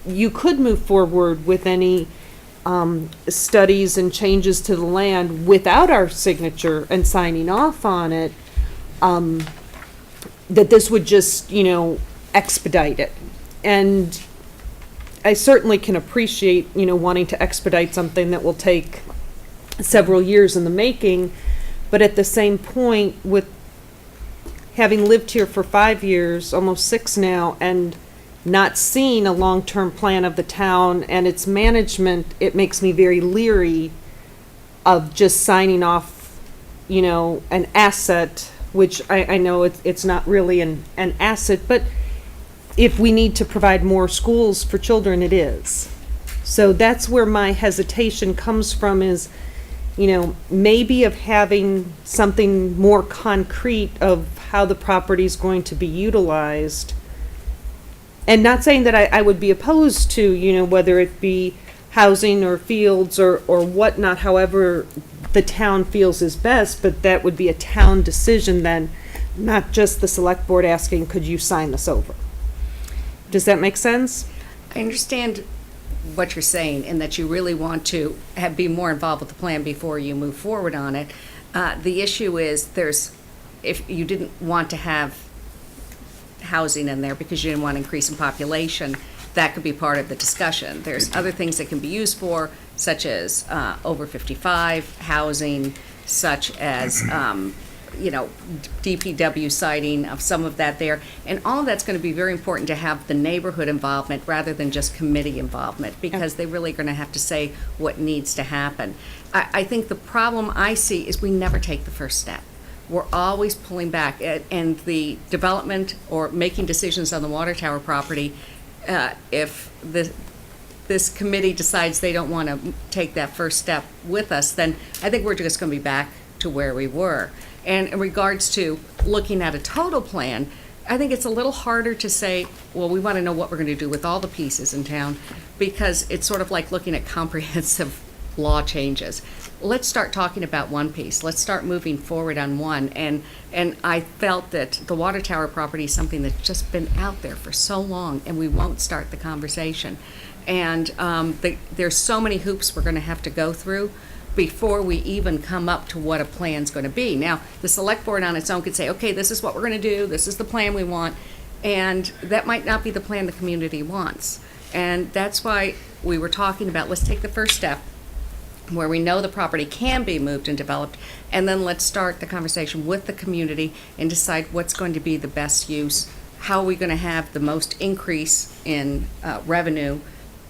you could move forward with any studies and changes to the land without our signature and signing off on it, that this would just, you know, expedite it. And I certainly can appreciate, you know, wanting to expedite something that will take several years in the making, but at the same point, with having lived here for 5 years, almost 6 now, and not seeing a long-term plan of the town and its management, it makes me very leery of just signing off, you know, an asset, which I know it's not really an asset, but if we need to provide more schools for children, it is. So that's where my hesitation comes from, is, you know, maybe of having something more concrete of how the property is going to be utilized. And not saying that I would be opposed to, you know, whether it be housing or fields or whatnot, however the town feels is best, but that would be a town decision then, not just the select board asking, could you sign this over? Does that make sense? I understand what you're saying, and that you really want to be more involved with the plan before you move forward on it. The issue is if you didn't want to have housing in there because you didn't want to increase in population, that could be part of the discussion. There's other things that can be used for, such as over 55 housing, such as DPW siting of some of that there. And all of that's going to be very important to have the neighborhood involvement rather than just committee involvement, because they're really going to have to say what needs to happen. I think the problem I see is we never take the first step. We're always pulling back, and the development or making decisions on the water tower property, if this committee decides they don't want to take that first step with us, then I think we're just going to be back to where we were. And in regards to looking at a total plan, I think it's a little harder to say, well, we want to know what we're going to do with all the pieces in town, because it's sort of like looking at comprehensive law changes. Let's start talking about one piece. Let's start moving forward on one. And I felt that the water tower property is something that's just been out there for so long, and we won't start the conversation. And there's so many hoops we're going to have to go through before we even come up to what a plan's going to be. Now, the select board on its own could say, okay, this is what we're going to do, this is the plan we want, and that might not be the plan the community wants. And that's why we were talking about, let's take the first step where we know the property can be moved and developed, and then let's start the conversation with the community and decide what's going to be the best use, how are we going to have the most increase in revenue,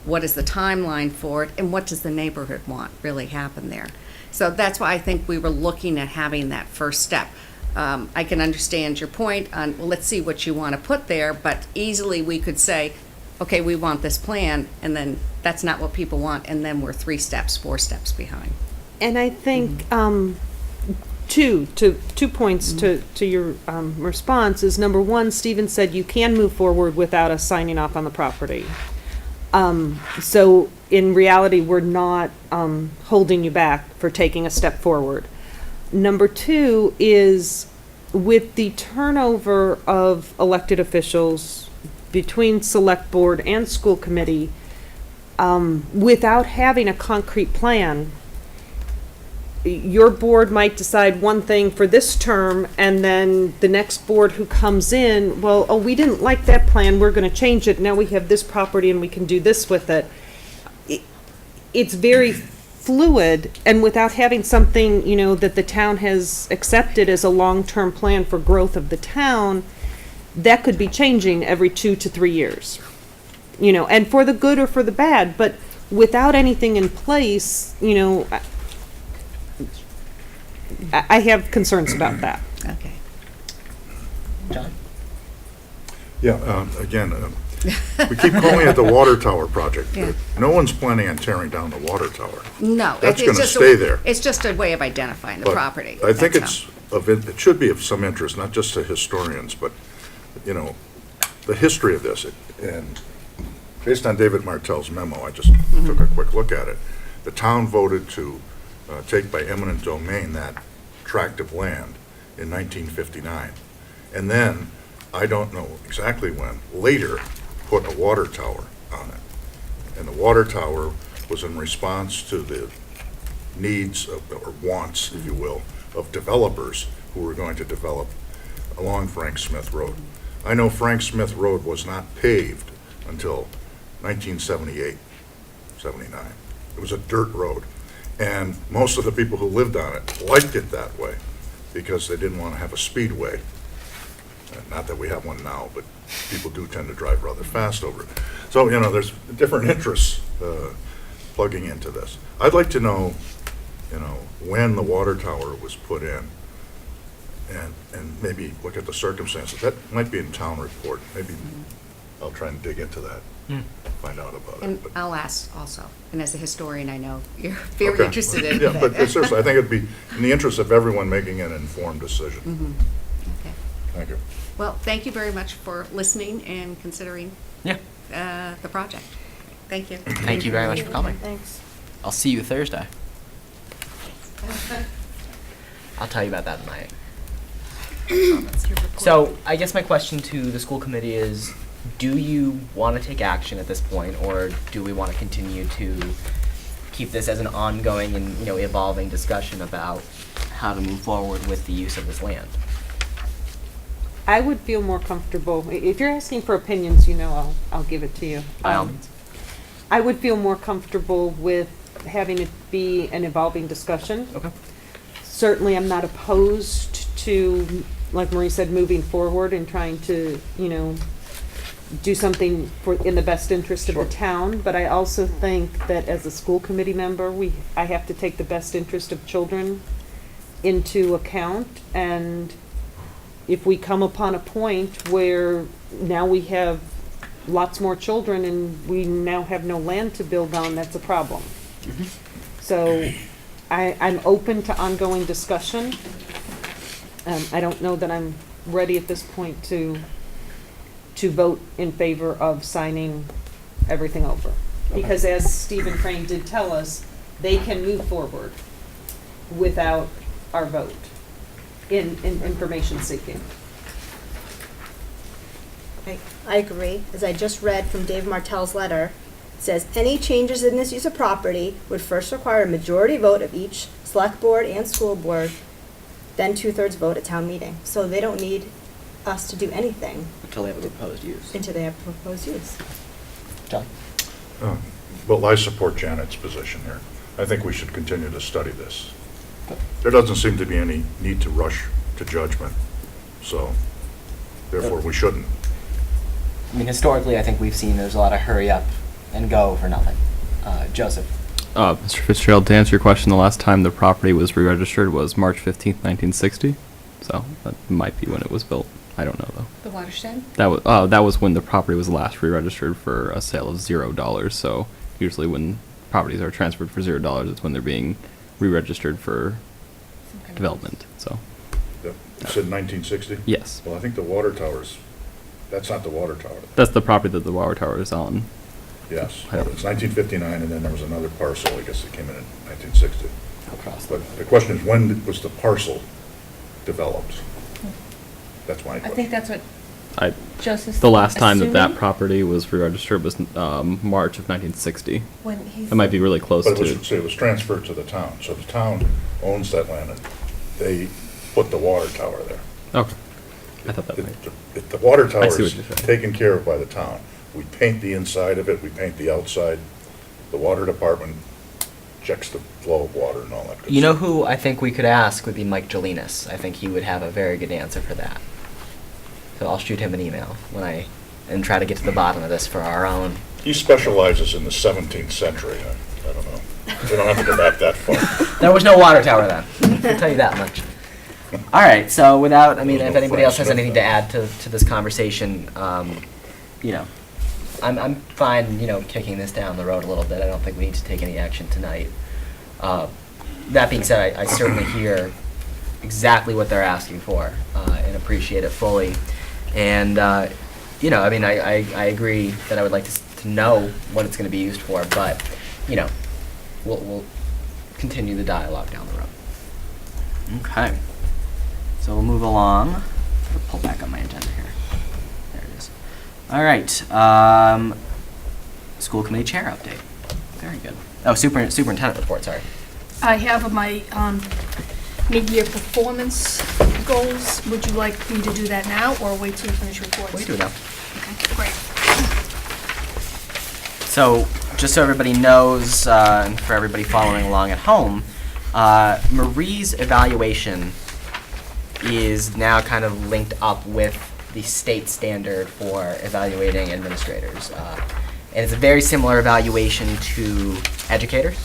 what is the timeline for it, and what does the neighborhood want really happen there. So that's why I think we were looking at having that first step. I can understand your point on, well, let's see what you want to put there, but easily we could say, okay, we want this plan, and then that's not what people want, and then we're 3 steps, 4 steps behind. And I think two points to your response is, number one, Stephen said you can move forward without us signing off on the property. So in reality, we're not holding you back for taking a step forward. Number two is, with the turnover of elected officials between select board and school committee, without having a concrete plan, your board might decide one thing for this term, and then the next board who comes in, well, oh, we didn't like that plan, we're going to change it, now we have this property and we can do this with it. It's very fluid, and without having something, that the town has accepted as a long-term plan for growth of the town, that could be changing every 2 to 3 years. And for the good or for the bad, but without anything in place, I have concerns about that. Okay. John? Yeah, again, we keep calling it the water tower project. Yeah. No one's planning on tearing down the water tower. No. That's it's going to just stay there. It's just a way of identifying the But property. I think That's it should be of some interest, not just to historians, but, the history of this. And based on David Martell's memo, I just took a quick look at it. The town voted to take by eminent domain that tract of land in 1959. And then, I don't know exactly when, later put a water tower on it. And the water tower was in response to the needs or wants, if you will, of developers who were going to develop along Frank Smith Road. I know Frank Smith Road was not paved until 1978, 79. It was a dirt road. And most of the people who lived on it liked it that way because they didn't want to have a speedway. Not that we have one now, but people do tend to drive rather fast over it. So, there's different interests plugging into this. I'd like to know, when the water tower was put in, and maybe look at the circumstances. That might be in town report. Maybe I'll try and dig into that, find out about And it. But- I'll ask also, and as a historian, I know you're very Okay. interested in. Yeah, but seriously, I think it'd be in the interest of everyone making an informed decision. Okay. Thank you. Well, thank you very much for listening and considering the project. Thank you. Thank you very much for coming. Thanks. I'll see you Thursday. I'll tell you about that tonight. So I guess my question to the school committee is, do you want to take action at this point, or do we want to continue to keep this as an ongoing and, you know, evolving discussion about how to move forward with the use of this land? I would feel more comfortable, if you're asking for opinions, you know, I'll give it to you. By all means. I would feel more comfortable with having it be an evolving discussion. Okay. Certainly, I'm not opposed to, like Marie said, moving forward and trying to, you know, do something in the best interest of the town, but I also think that as a school committee member, I have to take the best interest of children into account, and if we come upon a point where now we have lots more children and we now have no land to build on, that's a problem. So I'm open to ongoing discussion. I don't know that I'm ready at this point to vote in favor of signing everything over. Because as Stephen Crane did tell us, they can move forward without our vote in information seeking. I agree. As I just read from Dave Martell's letter, it says, any changes in this use of property would first require a majority vote of each select board and school board, then 2/3 vote at town meeting. So they don't need us to do anything Until they have a proposed use. until they have proposed use. John? Well, I support Janet's position here. I think we should continue to study this. There doesn't seem to be any need to rush to judgment, so therefore we shouldn't. I mean, historically, I think we've seen there's a lot of hurry up and go for nothing. Joseph? Mr. Fitzgerald, to answer your question, the last time the property was re-registered was March 15th, 1960. So that might be when it was built. I don't know, though. The watershed? That was when the property was last re-registered for a sale of $0. So usually when properties are transferred for $0, it's when they're being re-registered for development. So. You said 1960? Yes. Well, I think the water towers, that's not the water tower. That's the property that the water tower is on. Yes, well, it's 1959, and then there was another parcel, I guess, that came in 1960. But the question is, when was the parcel developed? That's my I question. think that's what Joseph's The last time that assuming? property was re-registered was March of 1960. When he's- It might be really close But to. it was transferred to the town, so the town owns that land, and they put the water tower there. Okay. I thought that might. If the water tower I see what is you're saying. taken care of by the town. We paint the inside of it, we paint the outside. The water department checks the flow of water and all that good You know stuff. who I think we could ask would be Mike Jelinas. I think he would have a very good answer for that. So I'll shoot him an email and try to get to the bottom of this for our own. He specializes in the 17th century. I don't know. We don't have to go back that far. There was no water tower then. I'll tell you that much. All right. So without, I mean, There was if no anybody else has Frank anything to add to this conversation, you know, I'm fine, you know, kicking this down the road a little bit. I don't think we need to take any action tonight. That being said, I certainly hear exactly what they're asking for and appreciate it fully. And, you know, I mean, I agree that I would like to know what it's going to be used for, but, you know, we'll continue the dialogue down the road. Okay. So we'll move along. I'll pull back on my agenda here. There it is. All right. School committee chair update. Very good. Oh, superintendent report, sorry. I have my mid-year performance goals. Would you like me to do that now or wait till you finish reports? We do it now. Okay, great. So, just so everybody knows, and for everybody following along at home, Marie's evaluation is now kind of linked up with the state standard for evaluating administrators. And it's a very similar evaluation to educators,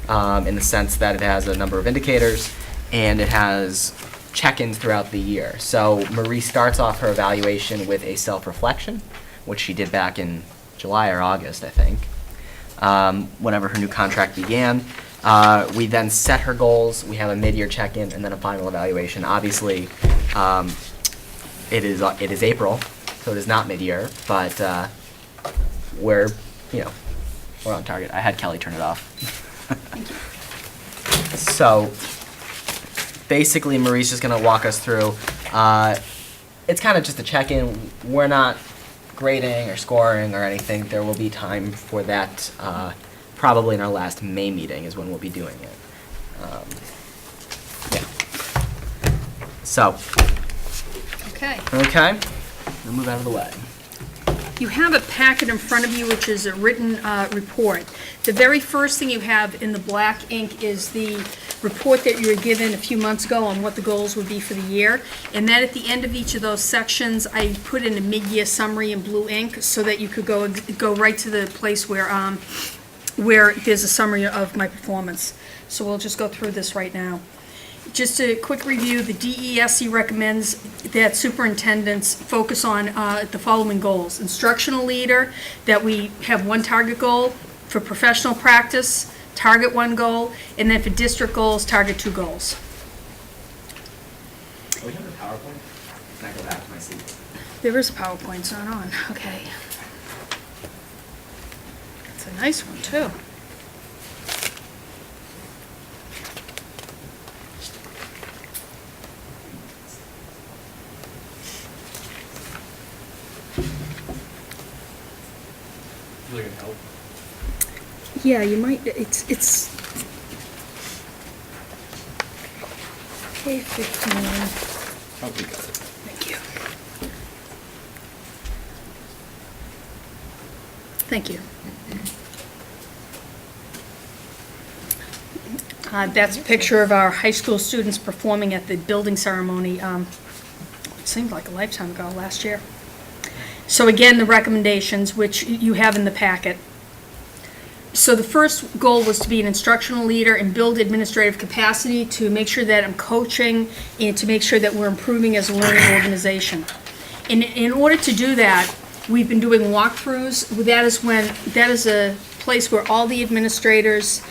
in the sense that it has a number of indicators and it has check-ins throughout the year. So Marie starts off her evaluation with a self-reflection, which she did back in July or August, I think, whenever her new contract began. We then set her goals, we have a mid-year check-in, and then a final evaluation. Obviously, it is April, so it is not mid-year, but we're on target. I had Kelly turn it off. So basically, Marie's just going to walk us through It's kind of just a check-in. We're not grading or scoring or anything. There will be time for that. Probably in our last May meeting is when we'll be doing it. Yeah. So. Okay. Okay. We'll move out of the way. You have a packet in front of you, which is a written report. The very first thing you have in the black ink is the report that you were given a few months ago on what the goals would be for the year. And then at the end of each of those sections, I put in a mid-year summary in blue ink so that you could go right to the place where there's a summary of my performance. So we'll just go through this right now. Just a quick review, the DESE recommends that superintendents focus on the following goals. Instructional leader, that we have one target goal. For professional practice, target one goal. And then for district goals, target 2 goals. We have a PowerPoint. Can I go back to my seat? There is a PowerPoint, it's not on. Okay. It's a nice one, too. Really gonna help. Yeah, you might, it's K-15. Okay, got it. Thank you. Thank you. That's a picture of our high school students performing at the building ceremony. It seemed like a lifetime ago, last year. So again, the recommendations, which you have in the packet. So the first goal was to be an instructional leader and build administrative capacity to make sure that I'm coaching and to make sure that we're improving as a learning organization. In order to do that, we've been doing walkthroughs. That is a place where all the administrators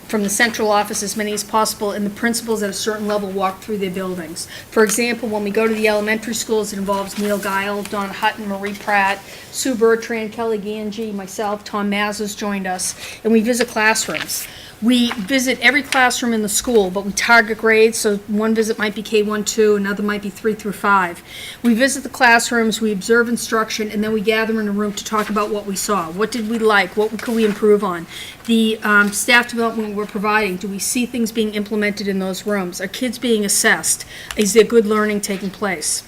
from the central office, as many as possible, and the principals at a certain level walk through their buildings. For example, when we go to the elementary schools, it involves Neil Guile, Don Hutton, Marie Pratt, Sue Bertrand, Kelly Ganji, myself, Tom Mazes joined us, and we visit classrooms. We visit every classroom in the school, but we target grades, so one visit might be K1, 2, another might be 3 through 5. We visit the classrooms, we observe instruction, and then we gather in a room to talk about what we saw. What did we like? What could we improve on? The staff development we're providing, do we see things being implemented in those rooms? Are kids being assessed? Is there good learning taking place?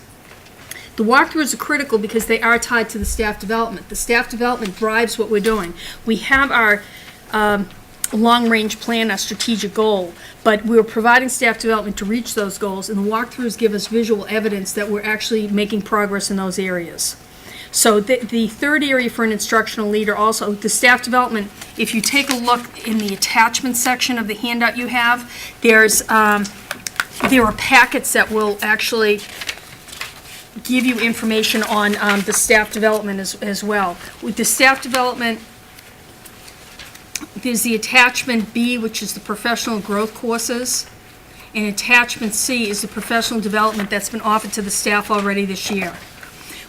The walkthroughs are critical because they are tied to the staff development. The staff development drives what we're doing. We have our long-range plan, our strategic goal, but we're providing staff development to reach those goals, and the walkthroughs give us visual evidence that we're actually making progress in those areas. So the third area for an instructional leader also, the staff development, if you take a look in the attachment section of the handout you have, there are packets that will actually give you information on the staff development as well. With the staff development, there's the attachment B, which is the professional growth courses, and attachment C is the professional development that's been offered to the staff already this year.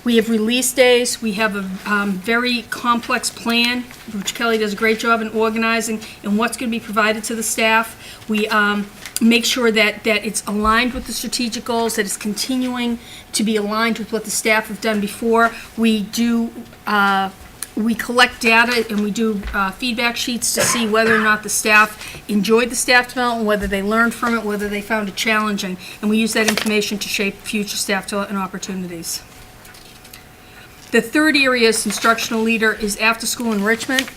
We have release days. We have a very complex plan, which Kelly does a great job in organizing, and what's going to be provided to the staff. We make sure that it's aligned with the strategic goals, that it's continuing to be aligned with what the staff have done before. We collect data and we do feedback sheets to see whether or not the staff enjoyed the staff development, whether they learned from it, whether they found it challenging, and we use that information to shape future staff development opportunities. The third area as instructional leader is after-school enrichment.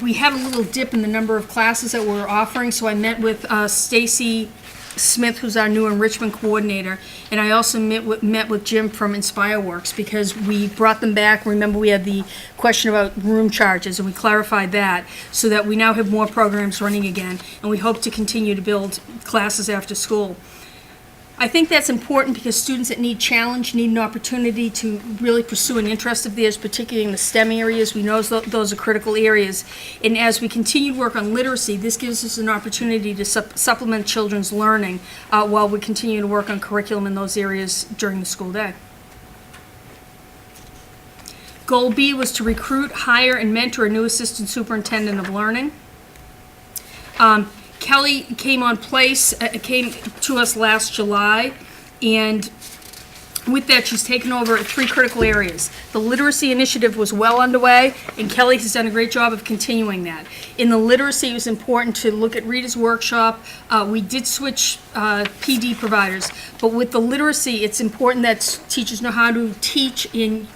We had a little dip in the number of classes that we're offering, so I met with Stacy Smith, who's our new enrichment coordinator, and I also met with Jim from InspireWorks because we brought them back. Remember, we had the question about room charges, and we clarified that so that we now have more programs running again, and we hope to continue to build classes after school. I think that's important because students that need challenge need an opportunity to really pursue an interest of theirs, particularly in the STEM areas. We know those are critical areas. And as we continue to work on literacy, this gives us an opportunity to supplement children's learning while we continue to work on curriculum in those areas during the school day. Goal B was to recruit, hire, and mentor a new assistant superintendent of learning. Kelly came to us last July, and with that, she's taken over 3 critical areas. The literacy initiative was well underway, and Kelly has done a great job of continuing that. In the literacy, it was important to look at Rita's workshop. We did switch PD providers, but with the literacy, it's important that teachers know how to teach in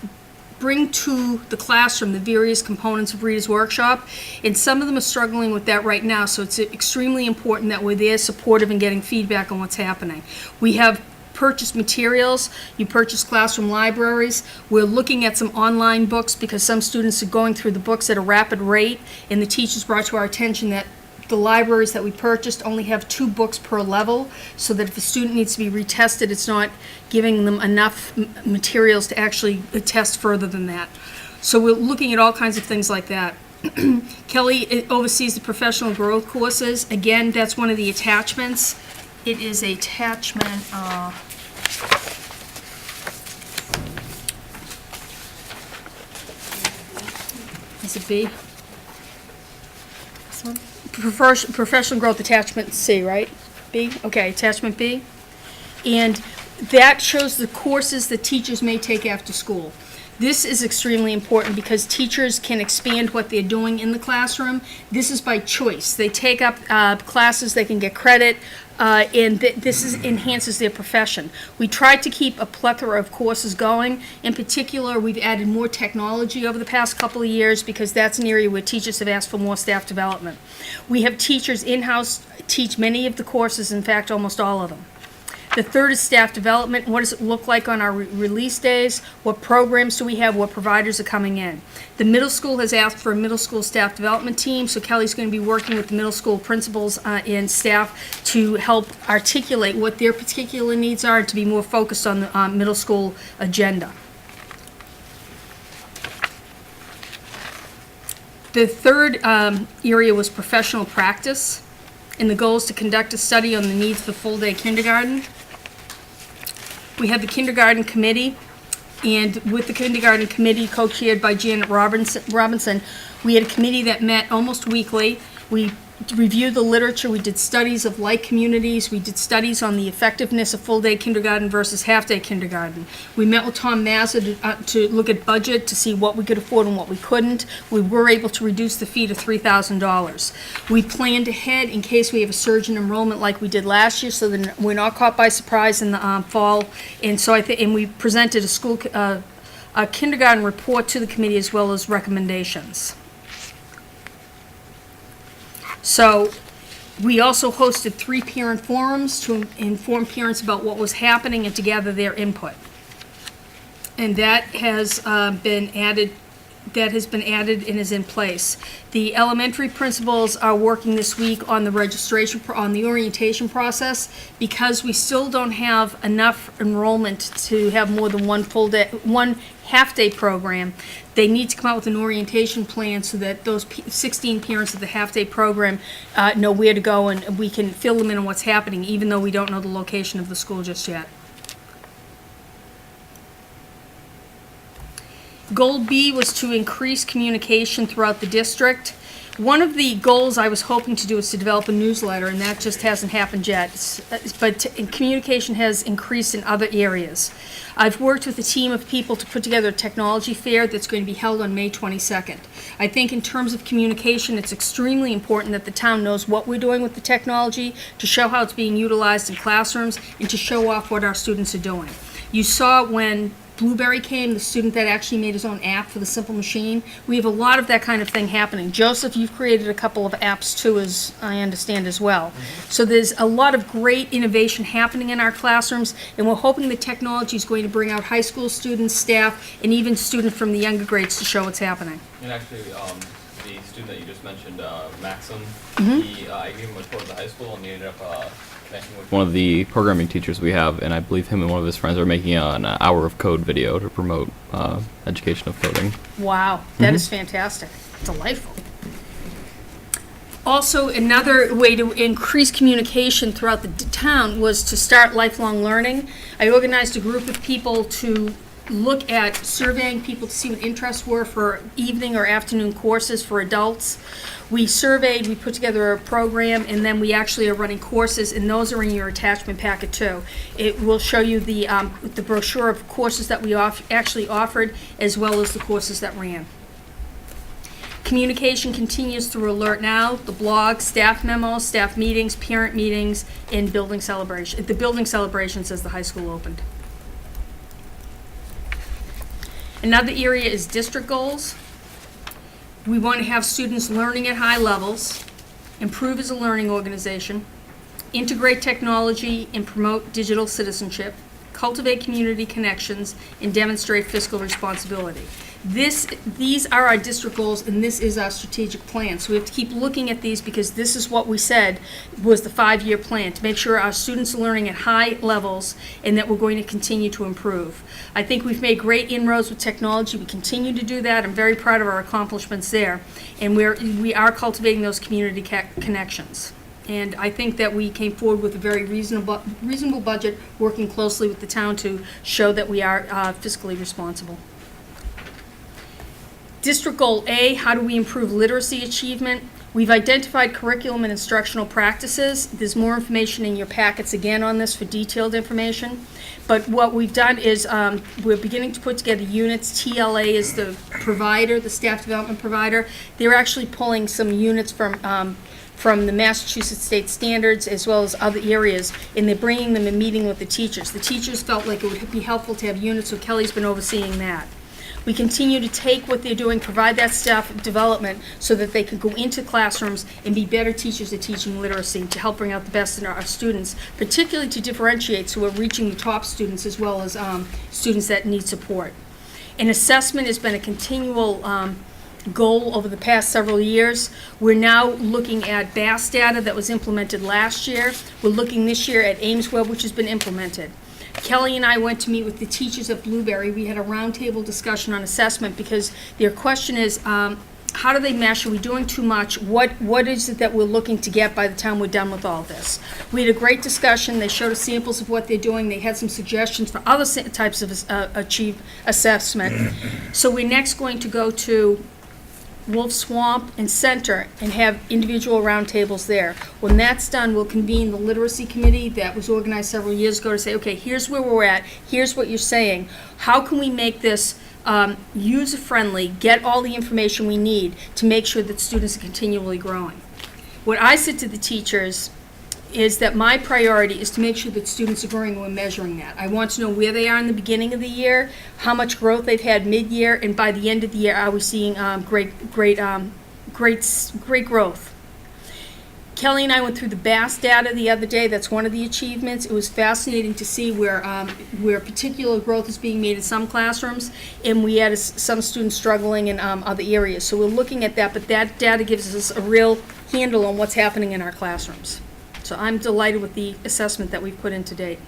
bring to the classroom the various components of Rita's workshop, and some of them are struggling with that right now, so it's extremely important that we're there supportive and getting feedback on what's happening. We have purchased materials, you purchase classroom libraries, we're looking at some online books because some students are going through the books at a rapid rate, and the teachers brought to our attention that the libraries that we purchased only have 2 books per level, so that if a student needs to be retested, it's not giving them enough materials to actually test further than that. So we're looking at all kinds of things like that. Kelly oversees the professional growth courses. Again, that's one of the attachments. It is attachment, is it B? This one? Professional growth attachment C, right? B? Okay, attachment B. And that shows the courses that teachers may take after school. This is extremely important because teachers can expand what they're doing in the classroom. This is by choice. They take up classes, they can get credit, and this enhances their profession. We tried to keep a plethora of courses going. In particular, we've added more technology over the past couple of years because that's an area where teachers have asked for more staff development. We have teachers in-house teach many of the courses, in fact, almost all of them. The third is staff development. What does it look like on our release days? What programs do we have? What providers are coming in? The middle school has asked for a middle school staff development team, so Kelly's going to be working with the middle school principals and staff to help articulate what their particular needs are, to be more focused on the middle school agenda. The third area was professional practice, and the goal is to conduct a study on the needs for full-day kindergarten. We had the kindergarten committee, and with the kindergarten committee co-chaired by Janet Robinson, we had a committee that met almost weekly. We reviewed the literature, we did studies of like communities, we did studies on the effectiveness of full-day kindergarten versus half-day kindergarten. We met with Tom Mazza to look at budget, to see what we could afford and what we couldn't. We were able to reduce the fee to $3,000. We planned ahead in case we have a surge in enrollment like we did last year, so that we're not caught by surprise in the fall. And so and we presented a kindergarten report to the committee as well as recommendations. So we also hosted 3 parent forums to inform parents about what was happening and to gather their input. And that has been added and is in place. The elementary principals are working this week on the registration, on the orientation process, because we still don't have enough enrollment to have more than one half-day program. They need to come out with an orientation plan so that those 16 parents of the half-day program know where to go, and we can fill them in on what's happening, even though we don't know the location of the school just yet. Goal B was to increase communication throughout the district. One of the goals I was hoping to do is to develop a newsletter, and that just hasn't happened yet. But communication has increased in other areas. I've worked with a team of people to put together a technology fair that's going to be held on May 22nd. I think in terms of communication, it's extremely important that the town knows what we're doing with the technology, to show how it's being utilized in classrooms, and to show off what our students are doing. You saw when Blueberry came, the student that actually made his own app for the Simple Machine. We have a lot of that kind of thing happening. Joseph, you've created a couple of apps too, as I understand as well. So there's a lot of great innovation happening in our classrooms, and we're hoping that technology is going to bring out high school students, staff, and even students from the younger grades to show what's happening. And actually, the student that you just mentioned, Maxim, I gave him a tour of the high school, and he ended up connecting with one of the programming teachers we have, and I believe him and one of his friends are making an hour of code video to promote education of coding. Wow, that is fantastic. Delightful. Also, another way to increase communication throughout the town was to start lifelong learning. I organized a group of people to look at surveying people to see what interests were for evening or afternoon courses for adults. We surveyed, we put together a program, and then we actually are running courses, and those are in your attachment packet too. It will show you the brochure of courses that we actually offered, as well as the courses that ran. Communication continues through Alert Now, the blog, staff memos, staff meetings, parent meetings, and building celebration. The building celebrations as the high school opened. Another area is district goals. We want to have students learning at high levels, improve as a learning organization, integrate technology and promote digital citizenship, cultivate community connections, and demonstrate fiscal responsibility. These are our district goals, and this is our strategic plan. So we have to keep looking at these, because this is what we said was the 5-year plan, to make sure our students are learning at high levels and that we're going to continue to improve. I think we've made great inroads with technology. We continue to do that. I'm very proud of our accomplishments there. And we are cultivating those community connections. And I think that we came forward with a very reasonable budget, working closely with the town to show that we are fiscally responsible. District Goal A, how do we improve literacy achievement? We've identified curriculum and instructional practices. There's more information in your packets again on this for detailed information. But what we've done is we're beginning to put together units. TLA is the provider, the staff development provider. They're actually pulling some units from the Massachusetts State Standards as well as other areas, and they're bringing them and meeting with the teachers. The teachers felt like it would be helpful to have units, so Kelly's been overseeing that. We continue to take what they're doing, provide that staff development so that they can go into classrooms and be better teachers at teaching literacy to help bring out the best in our students, particularly to differentiate so we're reaching the top students as well as students that need support. And assessment has been a continual goal over the past several years. We're now looking at BAS data that was implemented last year. We're looking this year at AIMSweb, which has been implemented. Kelly and I went to meet with the teachers at Blueberry. We had a roundtable discussion on assessment because their question is, how do they mesh? Are we doing too much? What is it that we're looking to get by the time we're done with all this? We had a great discussion. They showed us samples of what they're doing. They had some suggestions for other types of assessment. So we're next going to go to Wolf Swamp and Center and have individual roundtables there. When that's done, we'll convene the literacy committee that was organized several years ago to say, okay, here's where we're at, here's what you're saying. How can we make this user-friendly, get all the information we need to make sure that students are continually growing? What I said to the teachers is that my priority is to make sure that students are growing and we're measuring that. I want to know where they are in the beginning of the year, how much growth they've had mid-year, and by the end of the year, are we seeing great growth. Kelly and I went through the BAS data the other day. That's one of the achievements. It was fascinating to see where particular growth is being made in some classrooms, and we had some students struggling in other areas. So we're looking at that, but that data gives us a real handle on what's happening in our classrooms. So I'm delighted with the assessment that we've put in to date.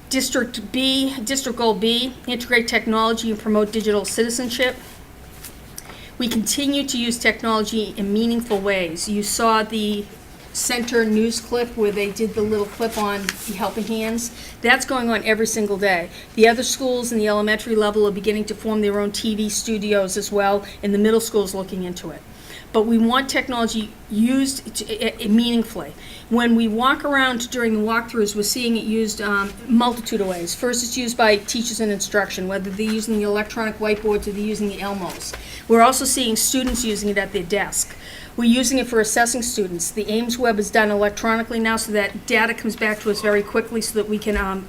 District Goal B, integrate technology and promote digital citizenship. We continue to use technology in meaningful ways. You saw the Center news clip where they did the little clip on the Helping Hands. That's going on every single day. The other schools in the elementary level are beginning to form their own TV studios as well, and the middle school is looking into it. But we want technology used meaningfully. When we walk around during the walkthroughs, we're seeing it used multitude of ways. First, it's used by teachers in instruction, whether they're using the electronic whiteboards or they're using the Elmos. We're also seeing students using it at their desk. We're using it for assessing students. The AIMSweb is done electronically now, so that data comes back to us very quickly so that we can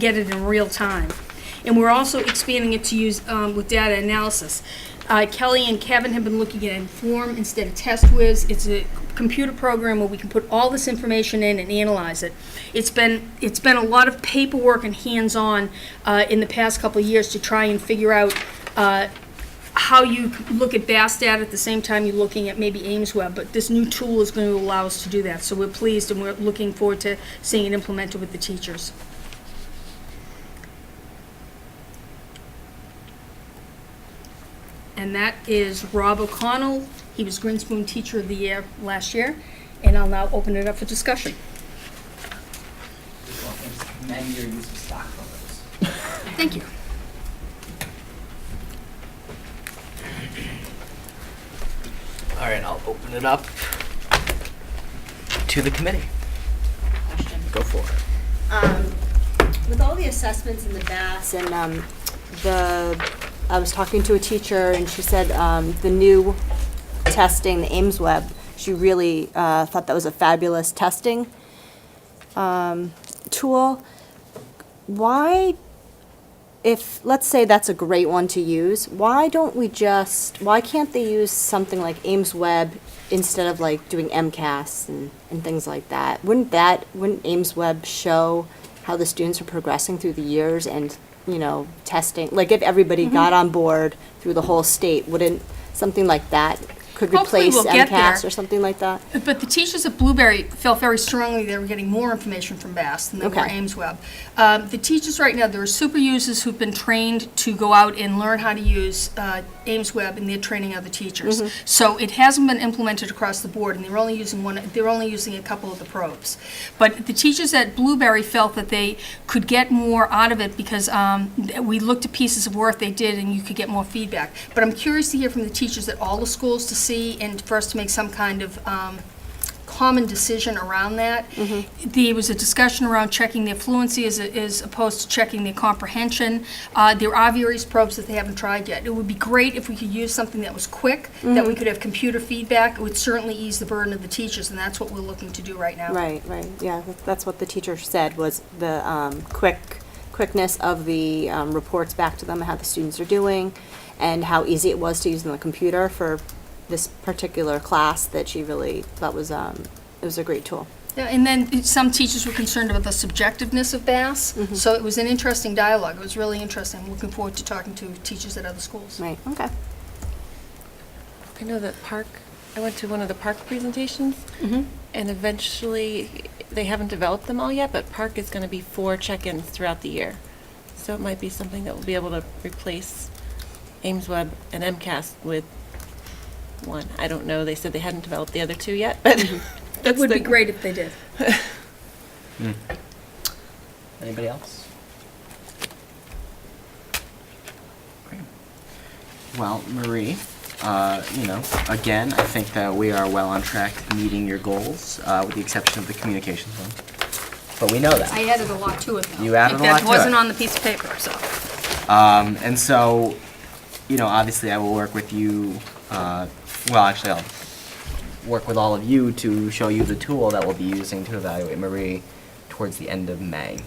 get it in real time. And we're also expanding it to use with data analysis. Kelly and Kevin have been looking at Inform instead of TestWiz. It's a computer program where we can put all this information in and analyze it. It's been a lot of paperwork and hands-on in the past couple of years to try and figure out how you look at BAS data at the same time you're looking at maybe AIMSweb, but this new tool is going to allow us to do that. So we're pleased and we're looking forward to seeing it implemented with the teachers. And that is Rob O'Connell. He was Grinspoon Teacher of the Year last year, and I'll now open it up for discussion. Commend your use of stock photos. Thank you. All right, I'll open it up to the committee. Go for it. With all the assessments in the BAS and I was talking to a teacher and she said the new testing, the Ames Web, she really thought that was a fabulous testing tool. Why, if, let's say that's a great one to use, why can't they use something like Ames Web instead of like doing MCAS and things like that? Wouldn't Ames Web show how the students are progressing through the years and, testing? Like if everybody got on board through the whole state, wouldn't something like that could Hopefully replace we'll get MCAS there. or something like that? But the teachers at Blueberry felt very strongly they were getting more information from BAS than they were Okay. Ames Web. The teachers right now, there are super users who've been trained to go out and learn how to use Ames Web, and they're training other teachers. Mhm. So it hasn't been implemented across the board, and they're only using a couple of the probes. But the teachers at Blueberry felt that they could get more out of it because we looked at pieces of work they did, and you could get more feedback. But I'm curious to hear from the teachers at all the schools to see, and for us to make some kind of common decision around that. There was a discussion around checking their fluency as opposed to checking their comprehension. There are various probes that they haven't tried yet. It would be great if we could use something that was quick, that we could have computer feedback. It would certainly ease the burden of the teachers, and that's what we're looking to do right now. Right, yeah, that's what the teacher said, was the quickness of the reports back to them, how the students are doing, and how easy it was to use on the computer for this particular class that she really thought was, it was a great tool. Yeah, and then some teachers were concerned about the subjectiveness of BAS, so it was an interesting dialogue. It was really interesting. I'm looking forward to talking to teachers at other schools. Right, okay. I know that I went to one of the park presentations, and eventually, they haven't developed them all yet, but park is going to be 4 check-ins throughout the year. So it might be something that will be able to replace Ames Web and MCAS with one. I don't know. They said they hadn't developed the other 2 yet, but It would be great if they did. Anybody else? Great. Well, Marie, again, I think that we are well on track to meeting your goals, with the exception of the communications one. But we know that. I added a lot to it, though. You added a lot to That wasn't it. on the piece of paper, so. And so, obviously I will work with you, I'll work with all of you to show you the tool that we'll be using to evaluate Marie towards the end of May.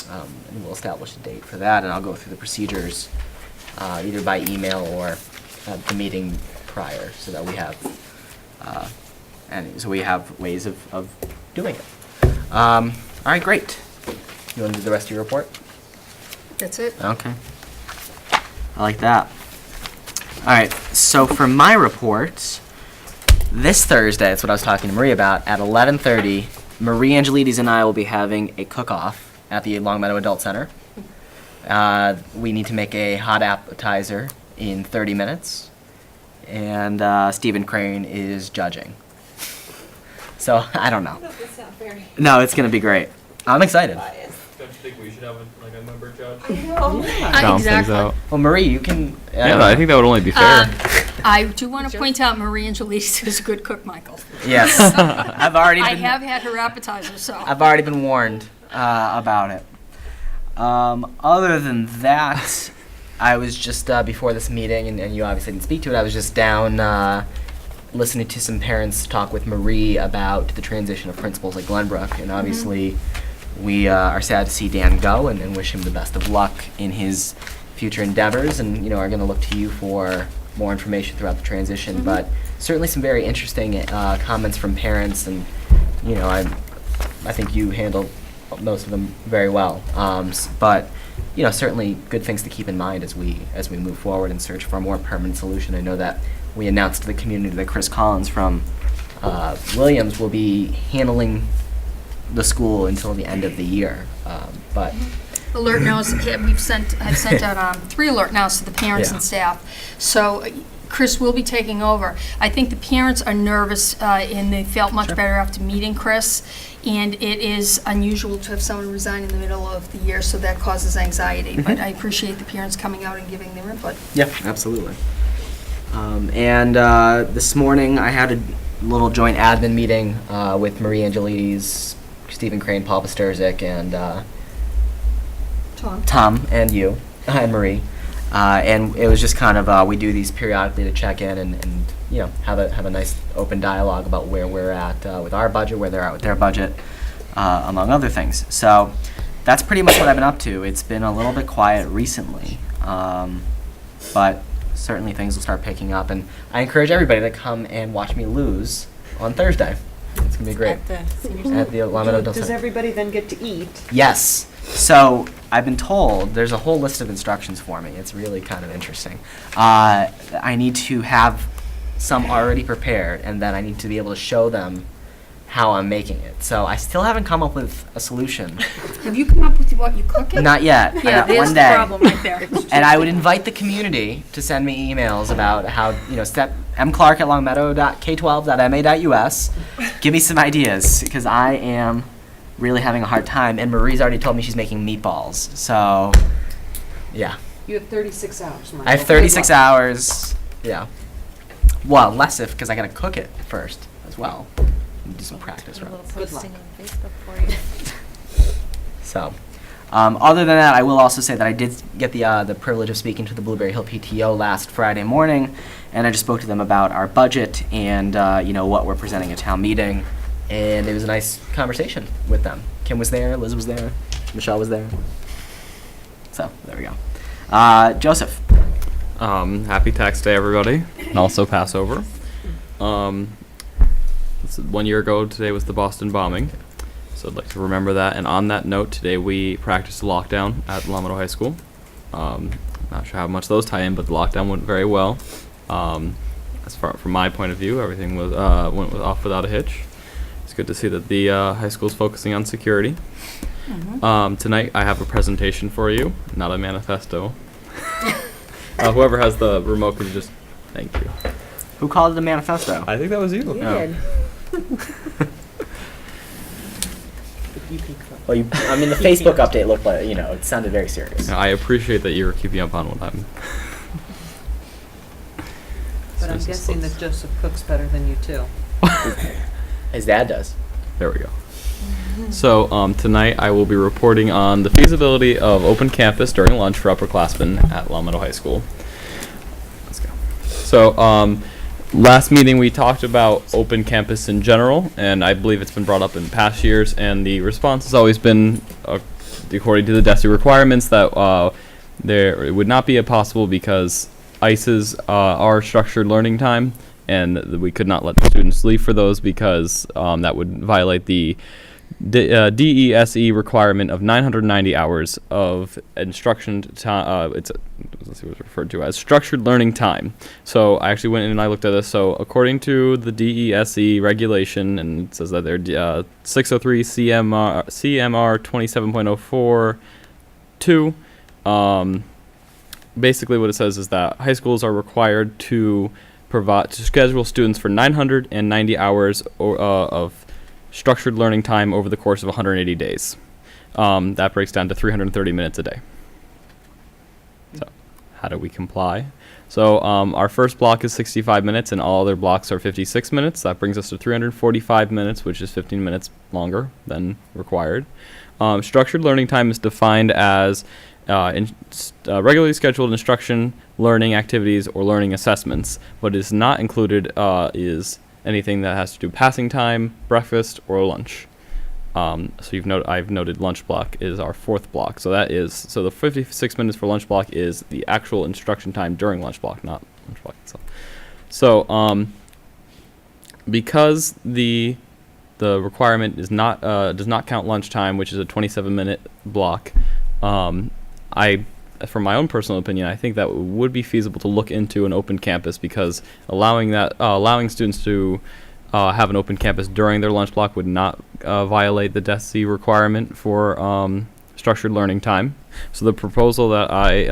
And we'll establish a date for that, and I'll go through the procedures, either by email or at the meeting prior, so that we have, ways of doing it. All right, great. You want to do the rest of your report? That's it. Okay. I like that. All right, so for my report, this Thursday, that's what I was talking to Marie about, at 11:30, Marie Angelides and I will be having a cook-off at the Longmeadow Adult Center. We need to make a hot appetizer in 30 minutes, and Stephen Crane is judging. So, I don't know. That's not very... No, it's going to be great. I'm excited. Don't you think we should have a member judge? Balance things out. Well, Marie, you can... Yeah, I think that would only be fair. I do want to point out Marie Angelides is a good cook, Michael. Yes. I've already I been... have had her appetizer, so. I've already been warned about it. Other than that, I was just, before this meeting, and you obviously didn't speak to it, I was just down listening to some parents talk with Marie about the transition of principals at Glenbrook, and obviously we are sad to see Dan go and wish him the best of luck in his future endeavors, and are going to look to you for more information throughout the transition, but certainly some very interesting comments from parents, and I think you handled most of them very well. But certainly good things to keep in mind as we move forward and search for a more permanent solution. I know that we announced to the community that Chris Collins from Williams will be handling the school until the end of the year. But Alert nows, I've sent out 3 alert nows to the parents Yeah. and staff. So Chris will be taking over. I think the parents are nervous, and they felt much better after meeting Chris. And it is unusual to have someone resign in the middle of the year, so that causes anxiety. But I appreciate the parents coming out and giving their input. Yeah, absolutely. And this morning I had a little joint admin meeting with Marie Angelides, Stephen Crane, Paul Pasterzik, and Tom and you and Marie. And it was just kind of we do these periodically to check in and you know have a nice open dialogue about where we're at with our budget, where they're at with their budget, among other things. So that's pretty much what I've been up to. It's been a little bit quiet recently, but certainly things will start picking up. And I encourage everybody to come and watch me lose on Thursday. It's gonna be great. At the senior center? At the Alameda Adult Does Center. everybody then get to eat? Yes. So I've been told there's a whole list of instructions for me. It's really kind of interesting. I need to have some already prepared, and then I need to be able to show them how I'm making it. So I still haven't come up with a solution. Have you come up with what you cooking? Not yet. Yeah, One there's the day. problem right there. And I would invite the community to send me emails about how, you know, mclark@longmeadow.k12.ma.us. Give me some ideas, because I am really having a hard time. And Marie's already told me she's making meatballs. So, yeah. You have 36 hours, Michael. I have 36 hours. Yeah. Well, less because I got to cook it first as well. Do some practice. A little Right? posting on Facebook for you. So, other than that, I will also say that I did get the privilege of speaking to the Blueberry Hill PTO last Friday morning, and I just spoke to them about our budget and you know what we're presenting at town meeting, and it was a nice conversation with them. Kim was there, Liz was there, Michelle was there. So there we go. Joseph. Happy Tax Day, everybody, and also Passover. 1 year ago today was the Boston bombing, so I'd like to remember that. And on that note, today we practiced lockdown at Alameda High School. Not sure how much those tie in, but the lockdown went very well. As far from my point of view, everything was went off without a hitch. It's good to see that the high school is focusing on security. Tonight I have a presentation for you, not a manifesto. Whoever has the remote can just thank you. Who called it a manifesto? I think that was you. You Oh. did. Well, I mean, the Facebook update looked like, you know, it sounded very serious. I appreciate that you're keeping up on what I'm. But I'm guessing that Joseph cooks better than you too. His dad does. There we go. So tonight I will be reporting on the feasibility of open campus during lunch for upperclassmen at Alameda High School. Let's go. So last meeting we talked about open campus in general, and I believe it's been brought up in past years, and the response has always been, according to the DESE requirements, that it would not be possible because ICEs are structured learning time, and we could not let the students leave for those because that would violate the DESE requirement of 990 hours of instruction time. Let's see what's referred to as structured learning time. So I actually went in and I looked at this. So according to the DESE regulation, and it says that they're 603 CMR 27.04.2. Basically, what it says is that high schools are required to schedule students for 990 hours of structured learning time over the course of 180 days. That breaks down to 330 minutes a day. So, how do we comply? So, our first block is 65 minutes, and all other blocks are 56 minutes. That brings us to 345 minutes, which is 15 minutes longer than required. Structured learning time is defined as regularly scheduled instruction, learning activities, or learning assessments. What is not included is anything that has to do passing time, breakfast, or lunch. So I've noted lunch block is our fourth block. So the 56 minutes for lunch block is the actual instruction time during lunch block, not lunch block itself. So because the requirement is not does not count lunch time, which is a 27-minute block, from my own personal opinion, I think that would be feasible to look into an open campus, because allowing students to have an open campus during their lunch block would not violate the DESE requirement for structured learning time. So the proposal that I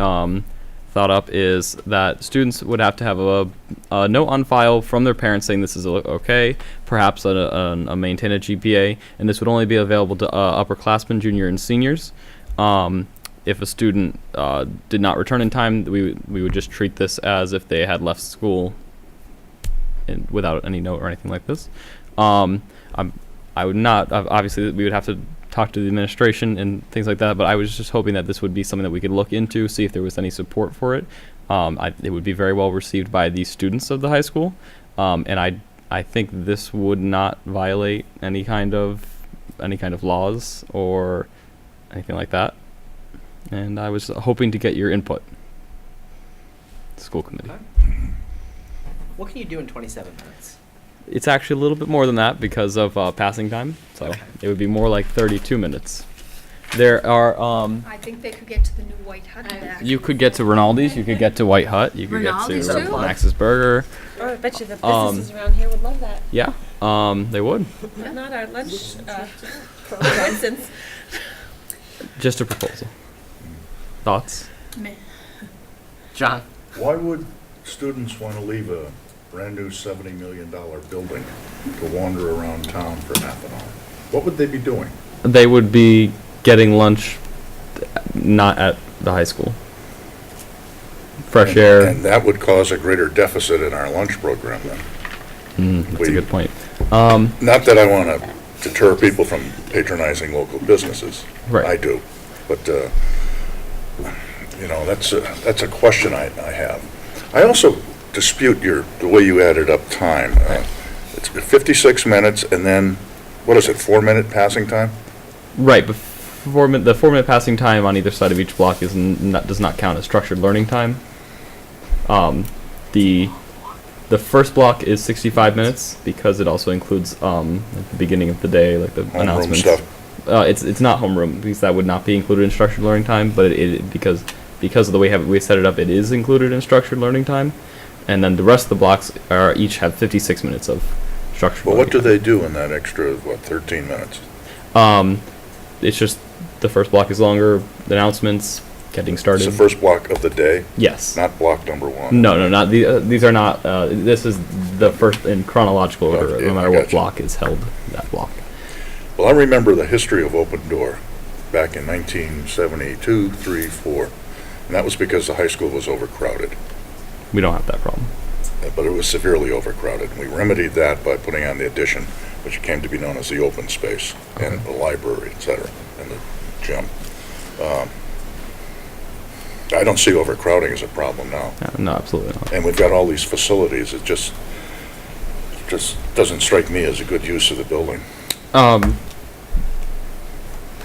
thought up is that students would have to have a note on file from their parents saying this is okay, perhaps a maintain a GPA, and this would only be available to upperclassmen, junior, and seniors. If a student did not return in time, we would just treat this as if they had left school without any note or anything like this. I would not, obviously we would have to talk to the administration and things like that, but I was just hoping that this would be something that we could look into, see if there was any support for it. It would be very well received by the students of the high school, and I think this would not violate any kind of laws or anything like that. And I was hoping to get your input, school committee. What can you do in 27 minutes? It's actually a little bit more than that because of passing time, so it would be more like 32 minutes. There are, I think they could get to the new White Hut and back. you could get to Rinaldi's, you could get to White Hut, you could Rinaldi's get to too? Max's Burger. Oh, I bet you the businesses around here would love that. Yeah, they would. Not our lunch for instance. Just a proposal. Thoughts? John? Why would students want to leave a brand-new $70 million building to wander around town for half an hour? What would they be doing? They would be getting lunch not at the high school. Fresh air. And that would cause a greater deficit in our lunch program then. That's a good point. Not that I want to deter people from patronizing local businesses. Right. I do. But, that's a question I have. I also dispute the way you added up time. It's 56 minutes and then, 4-minute passing time? Right, but the 4-minute passing time on either side of each block does not count as structured learning time. The first block is 65 minutes because it also includes like the beginning of the day, like the announcements. Stuff. It's not homeroom because that would not be included in structured learning time, but because of the way we set it up, it is included in structured learning time. And then the rest of the blocks each have 56 minutes of structured learning. Well, what do they do in that extra, 13 minutes? It's just the first block is longer, the announcements, getting started. It's the first block of the day? Yes. Not block number 1? No, not these are not, this is the first in chronological order, Okay, no matter I what gotcha. block is held, that block. Well, I remember the history of Open Door back in 1972, 3, 4. And that was because the high school was overcrowded. We don't have that problem. But it was severely overcrowded. And we remedied that by putting on the addition, which came to be known as the open space, and the library, et cetera, and the gym. I don't see overcrowding as a problem now. No, absolutely not. And we've got all these facilities. It just doesn't strike me as a good use of the building.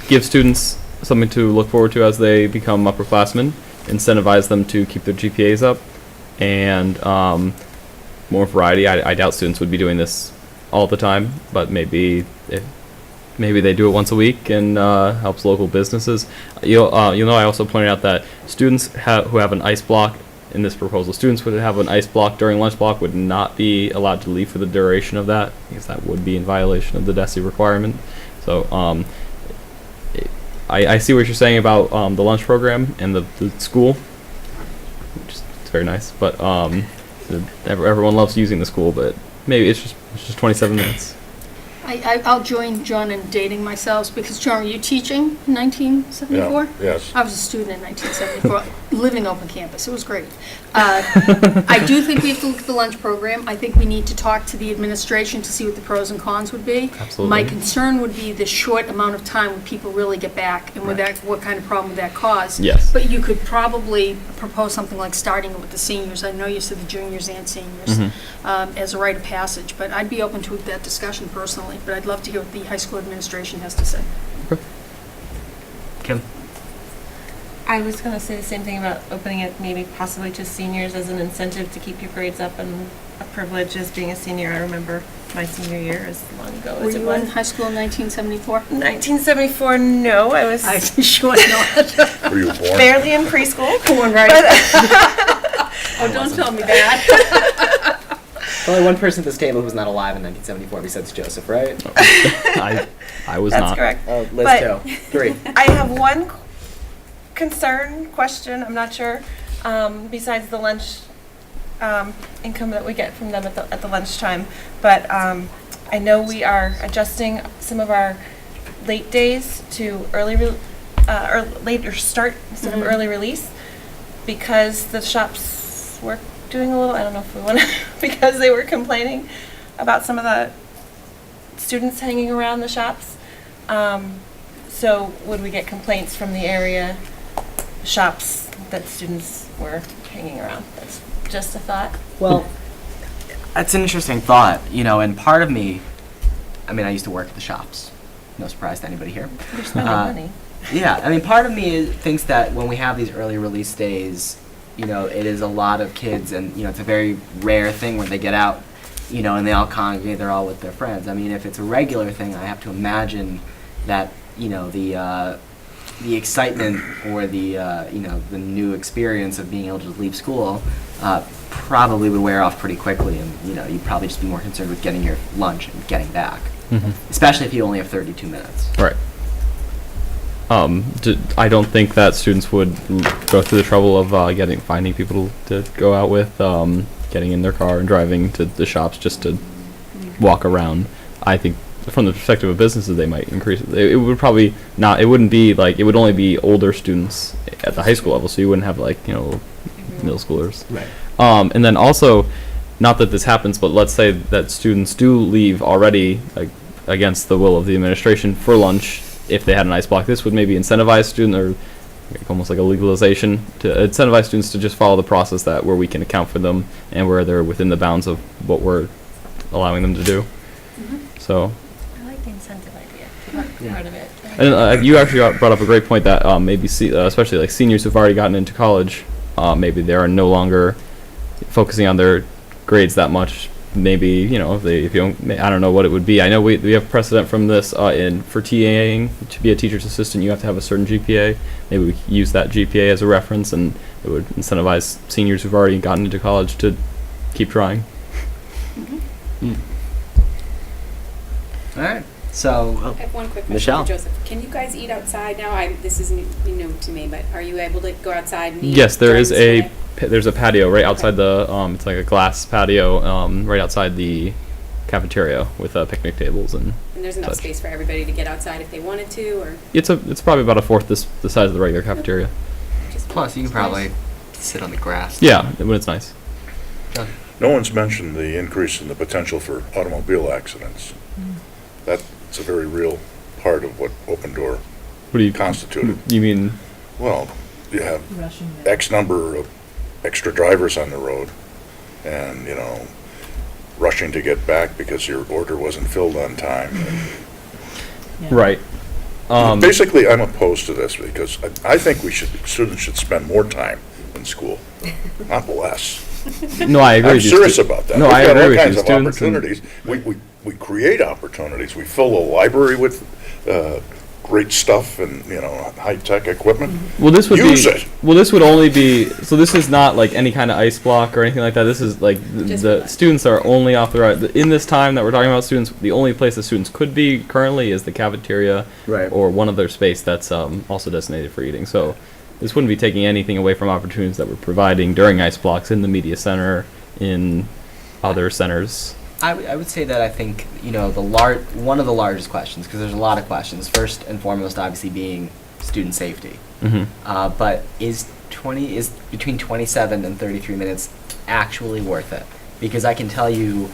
Give students something to look forward to as they become upperclassmen, incentivize them to keep their GPAs up, and more variety. I doubt students would be doing this all the time, but maybe they do it once a week and helps local businesses. You'll know I also pointed out that students who have an ice block in this proposal, students would have an ice block during lunch block would not be allowed to leave for the duration of that because that would be in violation of the DESE requirement. So I see what you're saying about the lunch program and the school, which is it's very nice. But everyone loves using the school, but maybe it's just 27 minutes. I'll join John in dating myself because, John, were you teaching in 1974? Yeah, yes. I was a student in 1974, living open campus. It was great. I do think we have to look at the lunch program. I think we need to talk to the administration to see what the pros and cons would be. Absolutely. My concern would be the short amount of time when people really get back and what kind of problem would that cause. Yes. But you could probably propose something like starting with the seniors. I know you said the juniors and seniors as a rite of passage, but I'd be open to that discussion personally. But I'd love to hear what the high school administration has to say. Kim? I was going to say the same thing about opening it maybe possibly to seniors as an incentive to keep your grades up and a privilege as being a senior. I remember my senior year as long ago Were as it you was. in high school in 1974? 1974, no. I was sure not. Were you born? barely in preschool. Born right. Oh, don't tell me that. Only one person at this table who's not alive in 1974 besides Joseph, right? I was That's not. correct. Oh, Liz But too. 3. I have one question, I'm not sure. besides the lunch income that we get from them at the lunchtime. But I know we are adjusting some of our late days to or later start instead of early release, because the shops were doing a little, I don't know if we want to, because they were complaining about some of the students hanging around the shops. So would we get complaints from the area shops that students were hanging around? That's just a thought. Well, That's an interesting thought, and part of me, I used to work at the shops. No surprise to anybody here. You're spending money. Yeah, part of me thinks that when we have these early release days, it is a lot of kids, and it's a very rare thing when they get out, and they all congregate, they're all with their friends. If it's a regular thing, I have to imagine that the excitement or the new experience of being able to leave school probably would wear off pretty quickly, and you'd probably just be more concerned with getting your lunch and getting back, especially if you only have 32 minutes. Right. I don't think that students would go through the trouble of finding people to go out with, getting in their car and driving to the shops just to walk around. I think from the perspective of businesses, they might increase it. It would probably not. It wouldn't be it would only be older students at the high school level, so you wouldn't have middle schoolers. Right. And then also, not that this happens, but let's say that students do leave already against the will of the administration for lunch. If they had an ice block, this would maybe incentivize students, or almost like a legalization, to incentivize students to just follow the process where we can account for them and where they're within the bounds of what we're allowing them to do. So. I like the incentive idea. Part of it. And you actually brought up a great point that maybe especially seniors who've already gotten into college, maybe they are no longer focusing on their grades that much. Maybe if you don't, I don't know what it would be. I know we have precedent from this for TAing. To be a teacher's assistant, you have to have a certain GPA. Maybe we use that GPA as a reference, and it would incentivize seniors who've already gotten into college to keep trying. All right. So, I have one quick question Michelle. for Joseph. Can you guys eat outside now? This is new to me, but are you able to go outside and eat? Yes, there during is the day? there's a patio right outside the it's like a glass patio right outside the cafeteria with picnic tables and there's enough such. space for everybody to get outside if they wanted to, or It's probably about a fourth the size of the regular cafeteria. Plus, you can probably sit on the grass. Yeah, when it's nice. No one's mentioned the increase in the potential for automobile accidents. That's a very real part of what Open Door constituted. You mean? Well, you have X number of extra drivers on the road, and rushing to get back because your order wasn't filled on time. Right. Basically, I'm opposed to this because I think students should spend more time in school, not less. No, I agree I'm with you. serious about that. No, We've I got agree all with kinds you. of Students opportunities. We create opportunities. We fill a library with great stuff and high-tech equipment. Well, this would Use be. it. Well, this would only be. So this is not like any kind of ice block or anything like that. This is the students are only authorized in this time that we're talking about. Students, the only place that students could be currently is the cafeteria, Right. or one other space that's also designated for eating. So this wouldn't be taking anything away from opportunities that we're providing during ice blocks in the media center, in other centers. I would say that I think one of the largest questions, because there's a lot of questions. First and foremost, obviously, being student safety. But is between 27 and 33 minutes actually worth it? Because I can tell you,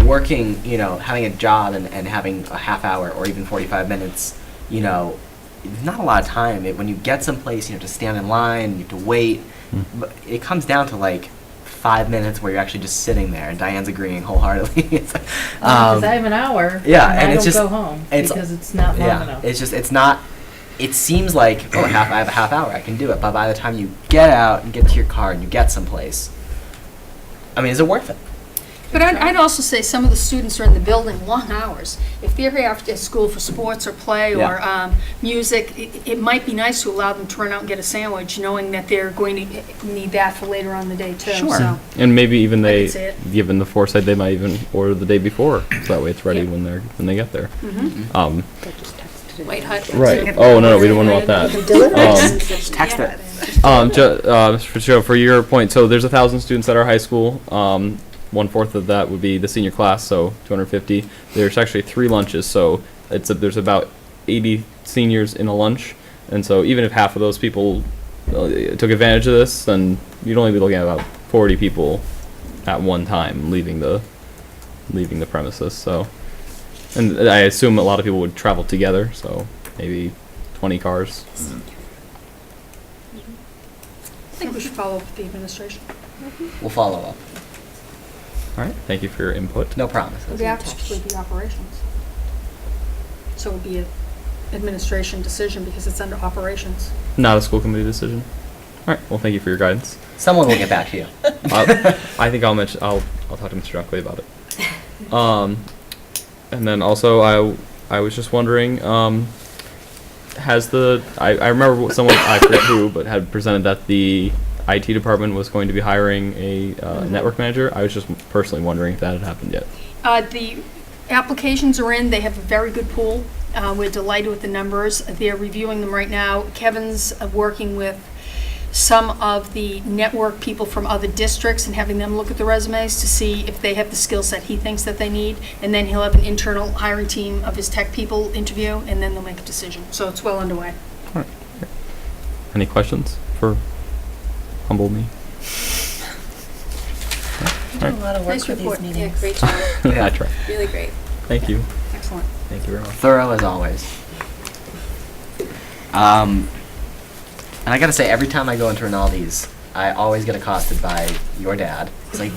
working, having a job and having a half hour or even 45 minutes, there's not a lot of time. When you get someplace, you have to stand in line, you have to wait. But it comes down to 5 minutes where you're actually just sitting there, and Diane's agreeing wholeheartedly. Because I have an hour. Yeah, and and I it's don't just go home because it's not long enough. It's not. It seems like I have a half hour, I can do it. But by the time you get out and get to your car and you get someplace, is it worth it? But I'd also say some of the students are in the building long hours. If they're here after school for sports or play or music, it might be nice to allow them to run out and get a sandwich, knowing that they're going to need that for later on in the day too. Sure. So. And maybe even could see it. given the foresight, they might even order the day before, so that way it's ready when they get there. White Hut. Right. Oh no, we don't want about that. Just text it. For your point, so there's 1,000 students at our high school. 1/4 of that would be the senior class, so 250. There's actually 3 lunches, so there's about 80 seniors in a lunch, and so even if half of those people took advantage of this, then you'd only be looking at about 40 people at one time leaving the premises. So, and I assume a lot of people would travel together, so maybe 20 cars. I think we should follow up with the administration. We'll follow up. All right. Thank you for your input. No promises. It'll be actually be operations. So it'll be an administration decision because it's under operations. Not a school committee decision. All right. Well, thank you for your guidance. Someone will get back to you. I think I'll mention. I'll talk to Mr. Duckley about it. And then also I was just wondering, has I remember someone, I forget who, but had presented that the IT department was going to be hiring a network manager. I was just personally wondering if that had happened yet. The applications are in. They have a very good pool. We're delighted with the numbers. They're reviewing them right now. Kevin's working with some of the network people from other districts and having them look at the resumes to see if they have the skill set he thinks that they need. And then he'll have an internal hiring team of his tech people interview, and then they'll make a decision. So it's well underway. All right. Any questions for humble me? You do a lot of work Nice for these report. meetings. Yeah, great job. Yeah, I try. Really great. Thank you. Excellent. Thank you very much. Thorough as always. And I gotta say, every time I go into Rinaldi's, I always get accosted by your dad. It's like,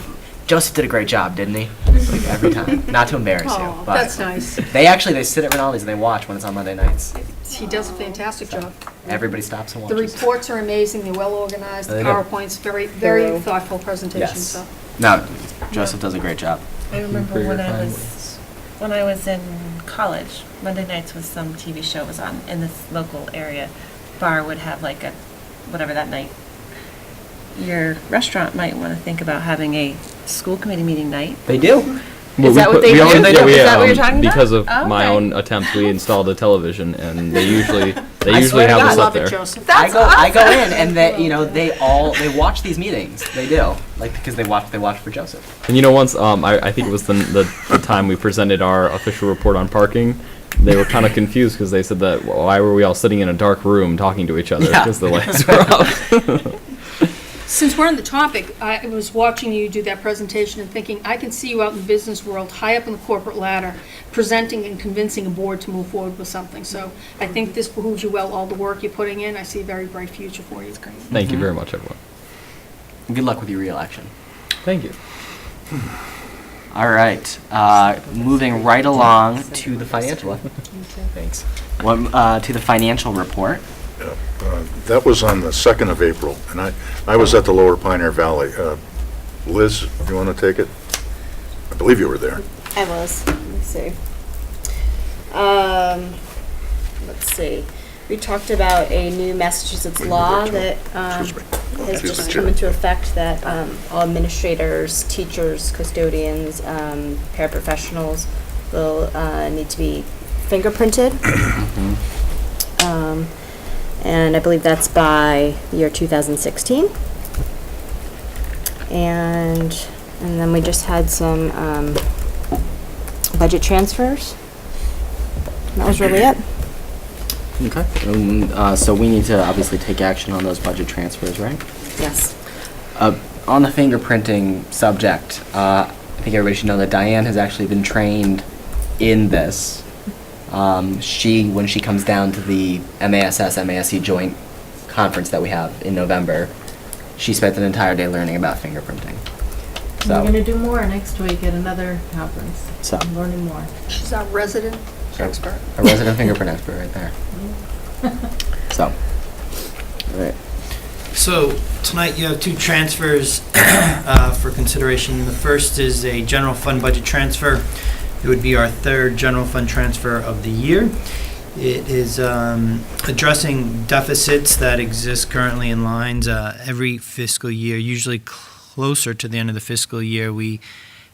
Joseph did a great job, didn't he? Like every time. Not to embarrass you, Oh, but that's nice. they sit at Rinaldi's and they watch when it's on Monday nights. He does a fantastic job. Everybody stops and The watches. reports are amazing. They're well organized. The They do. PowerPoint's very Thorough. thoughtful presentation. Yes. So. No, Joseph does a great job. I remember For your when kind words. when I was in college, Monday nights was some TV show was on in this local area. Bar would have like a whatever that night. Your restaurant might want to think about having a school committee meeting night. They do. Is that what they do? Is that what you're talking about? Because of Oh, my okay. own attempts, we installed a television, and they usually I swear to have God, us I up love there. it, Joseph. I go in and they watch these meetings. They do, like, because they watch for Joseph. And you know, once I think it was the time we presented our official report on parking, they were kind of confused because they said that why were we all sitting in a dark room talking to each other Yeah. because the lights were off. Since we're on the topic, I was watching you do that presentation and thinking, I can see you out in the business world, high up in the corporate ladder, presenting and convincing a board to move forward with something. So I think this behooves you well, all the work you're putting in. I see a very bright future for you. It's great. Thank you very much, everyone. Good luck with your re-election. Thank you. All right, moving right along to the financial. Thanks. To the financial report. That was on the 2nd of April, and I was at the Lower Pioneer Valley. Liz, you want to take it? I believe you were there. I was. Let's see. Let's see. We talked about a new Massachusetts law that has just come into effect that all administrators, teachers, custodians, paraprofessionals will need to be fingerprinted. And I believe that's by the year 2016. And then we just had some budget transfers. And that was really it. Okay. So we need to obviously take action on those budget transfers, right? Yes. On the fingerprinting subject, I think everybody should know that Diane has actually been trained in this. When she comes down to the MASC joint conference that we have in November, she spent an entire day learning about fingerprinting. We're So, gonna do more next week at another conference. So. I'm learning more. She's our resident expert. a resident fingerprint expert right there. So, all right. So tonight you have 2 transfers for consideration. The first is a general fund budget transfer. It would be our 3rd general fund transfer of the year. It is addressing deficits that exist currently in lines every fiscal year. Usually closer to the end of the fiscal year, we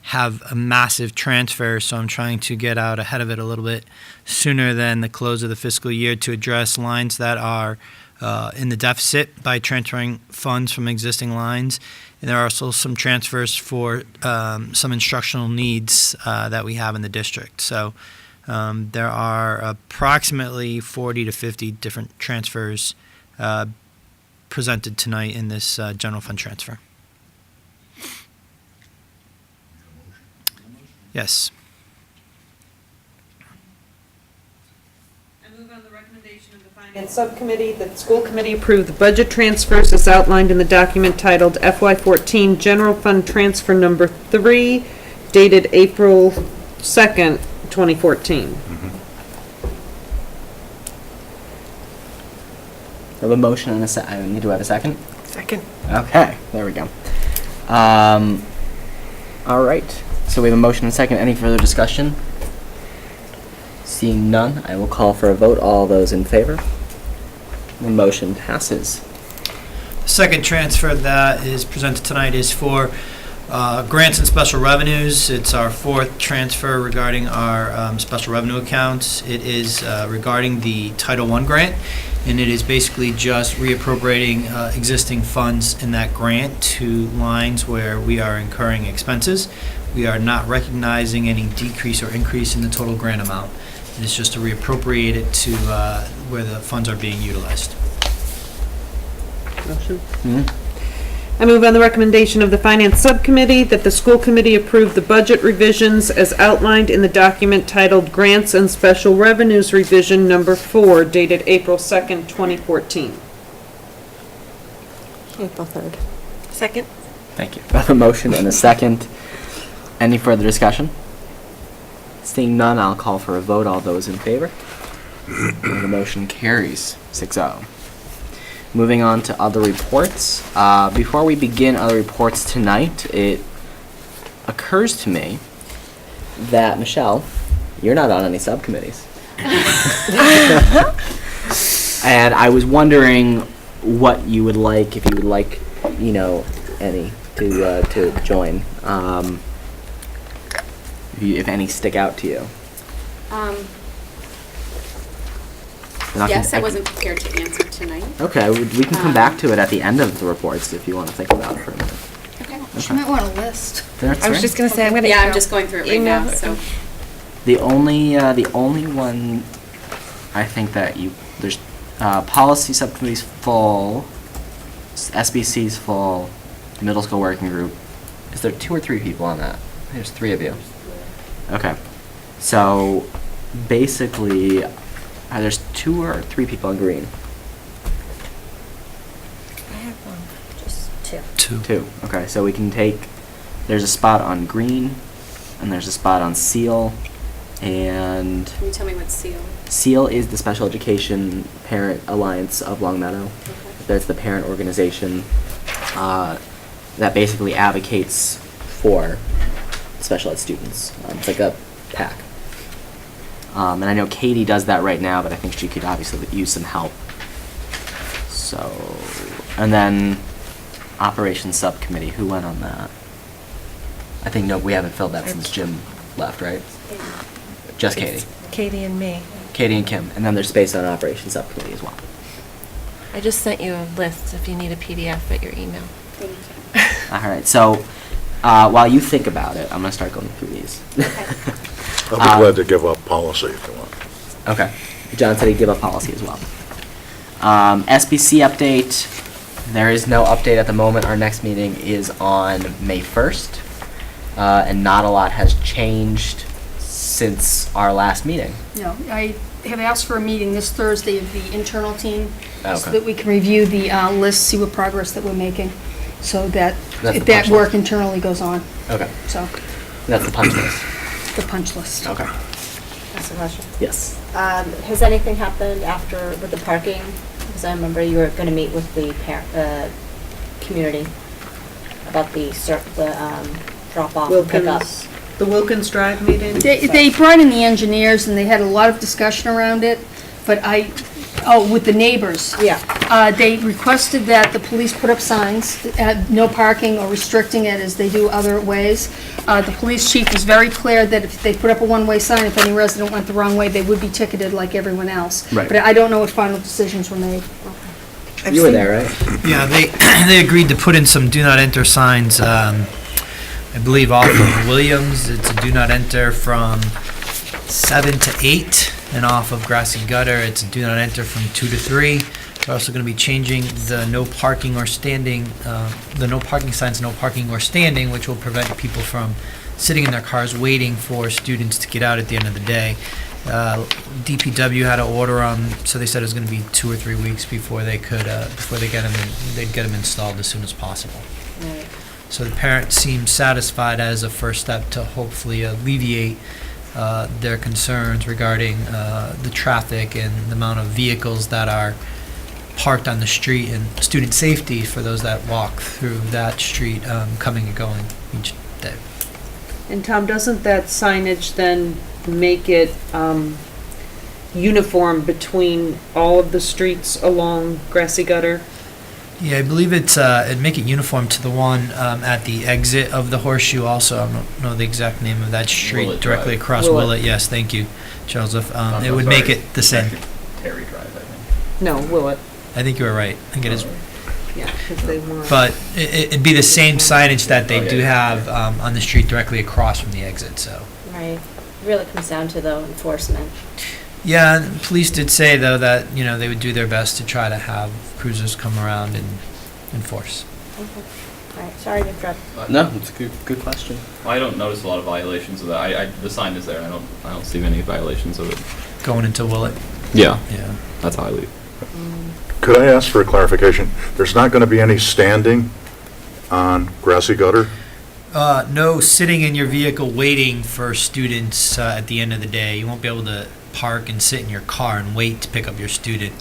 have a massive transfer, so I'm trying to get out ahead of it a little bit sooner than the close of the fiscal year to address lines that are in the deficit by transferring funds from existing lines. And there are also some transfers for some instructional needs that we have in the district. So there are approximately 40 to 50 different transfers presented tonight in this general fund transfer. Yes. I move on the recommendation of the Finance Subcommittee that the school committee approve the budget transfers as outlined in the document titled FY14 General Fund Transfer Number 3, dated April 2nd, 2014. I have a motion and I need to have a second. Second. Okay, there we go. All right. So we have a motion and a second. Any further discussion? Seeing none, I will call for a vote. All those in favor? The motion passes. The second transfer that is presented tonight is for grants and special revenues. It's our fourth transfer regarding our special revenue accounts. It is regarding the Title I grant, and it is basically just reappropriating existing funds in that grant to lines where we are incurring expenses. We are not recognizing any decrease or increase in the total grant amount. It's just to reappropriate it to where the funds are being utilized. Motion. I move on the recommendation of the Finance Subcommittee that the school committee approve the budget revisions as outlined in the document titled Grants and Special Revenues Revision Number 4, dated April 2nd, 2014. April 3rd. Second. Thank you. I have a motion and a second. Any further discussion? Seeing none, I'll call for a vote. All those in favor? The motion carries 6-0. Moving on to other reports. Before we begin other reports tonight, it occurs to me that, Michelle, you're not on any subcommittees. And I was wondering what you would like, if you would like, any to join. If any stick out to you. Yes, I wasn't prepared to answer tonight. Okay, we can come back to it at the end of the reports if you want to think about it for a minute. Okay. You might want a list. That's I was right. just going to say, I'm going to. Yeah, I'm just going through it right now, so. The only one I think that there's policy subcommittee's full, SBC's full, middle school working group. Is there 2 or 3 people on that? There's 3 of you. Okay, so basically, there's 2 or 3 people on green. I have just 2. 2. Okay, so we can take. There's a spot on green, and there's a spot on SEAL, and. Can you tell me what's SEAL? SEAL is the Special Education Parent Alliance of Longmeadow. Okay. That's the parent organization that basically advocates for special ed students. It's like a PAC. And I know Katie does that right now, but I think she could obviously use some help. So, and then Operations Subcommittee, who went on that? I think we haven't filled that since Jim left, right? Just Katie. It's Katie and me. Katie and Kim, and then there's space on Operations Subcommittee as well. I just sent you a list if you need a PDF at your email. Thank you. All right, so while you think about it, I'm going to start going through these. I'll be glad to give up policy if you want. Okay. John said he'd give up policy as well. SBC update. There is no update at the moment. Our next meeting is on May 1st, and not a lot has changed since our last meeting. No, I have asked for a meeting this Thursday of the internal team, so Okay. that we can review the list, see what progress that we're making, so that That's the that punch work list. internally goes on. Okay. So, That's the punch list. the punch list. Okay. That's a question. Yes. Has anything happened after with the parking? Because I remember you were going to meet with the community about the drop off and pick up. Wilkins, the Wilkins Drive meeting? They brought in the engineers and they had a lot of discussion around it, but with the neighbors. Yeah. They requested that the police put up signs, no parking or restricting it as they do other ways. The police chief was very clear that if they put up a one-way sign, if any resident went the wrong way, they would be ticketed like everyone else. Right. But I don't know what final decisions were made. You were there, right? Yeah, they agreed to put in some do not enter signs, I believe off of Williams. It's a do not enter from 7 to 8, and off of Grassy Gutter, it's a do not enter from 2 to 3. They're also going to be changing the no parking or standing, the no parking signs, no parking or standing, which will prevent people from sitting in their cars waiting for students to get out at the end of the day. DPW had an order on, so they said it was going to be 2 or 3 weeks before they could, before they get them in, they'd get them installed as soon as possible. Right. So the parents seem satisfied as a first step to hopefully alleviate their concerns regarding the traffic and the amount of vehicles that are parked on the street, and student safety for those that walk through that street coming and going each day. And Tom, doesn't that signage then make it uniform between all of the streets along Grassy Gutter? Yeah, I believe it'd make it uniform to the one at the exit of the Horseshoe also. I don't know the exact name of that street Willett directly Drive. across Willett. Willett. Yes, thank you, Joseph. I'm It would sorry. make it the same. Terry Drive, I think. No, Willett. I think you were right. I think it is. Yeah, because they want. But it'd be the same signage that they Oh, yeah, do yeah. have on the street directly across from the exit, so. Right. Really comes down to the enforcement. Yeah, and police did say though that, you know, they would do their best to try to have cruisers come around and enforce. Okay. All right. Sorry to interrupt. No, it's a good question. I don't notice a lot of violations of that. The sign is there. I don't see many violations of it. Going into Willett. Yeah. Yeah. That's how I leave. Could I ask for a clarification? There's not going to be any standing on Grassy Gutter? No sitting in your vehicle waiting for students at the end of the day. You won't be able to park and sit in your car and wait to pick up your student.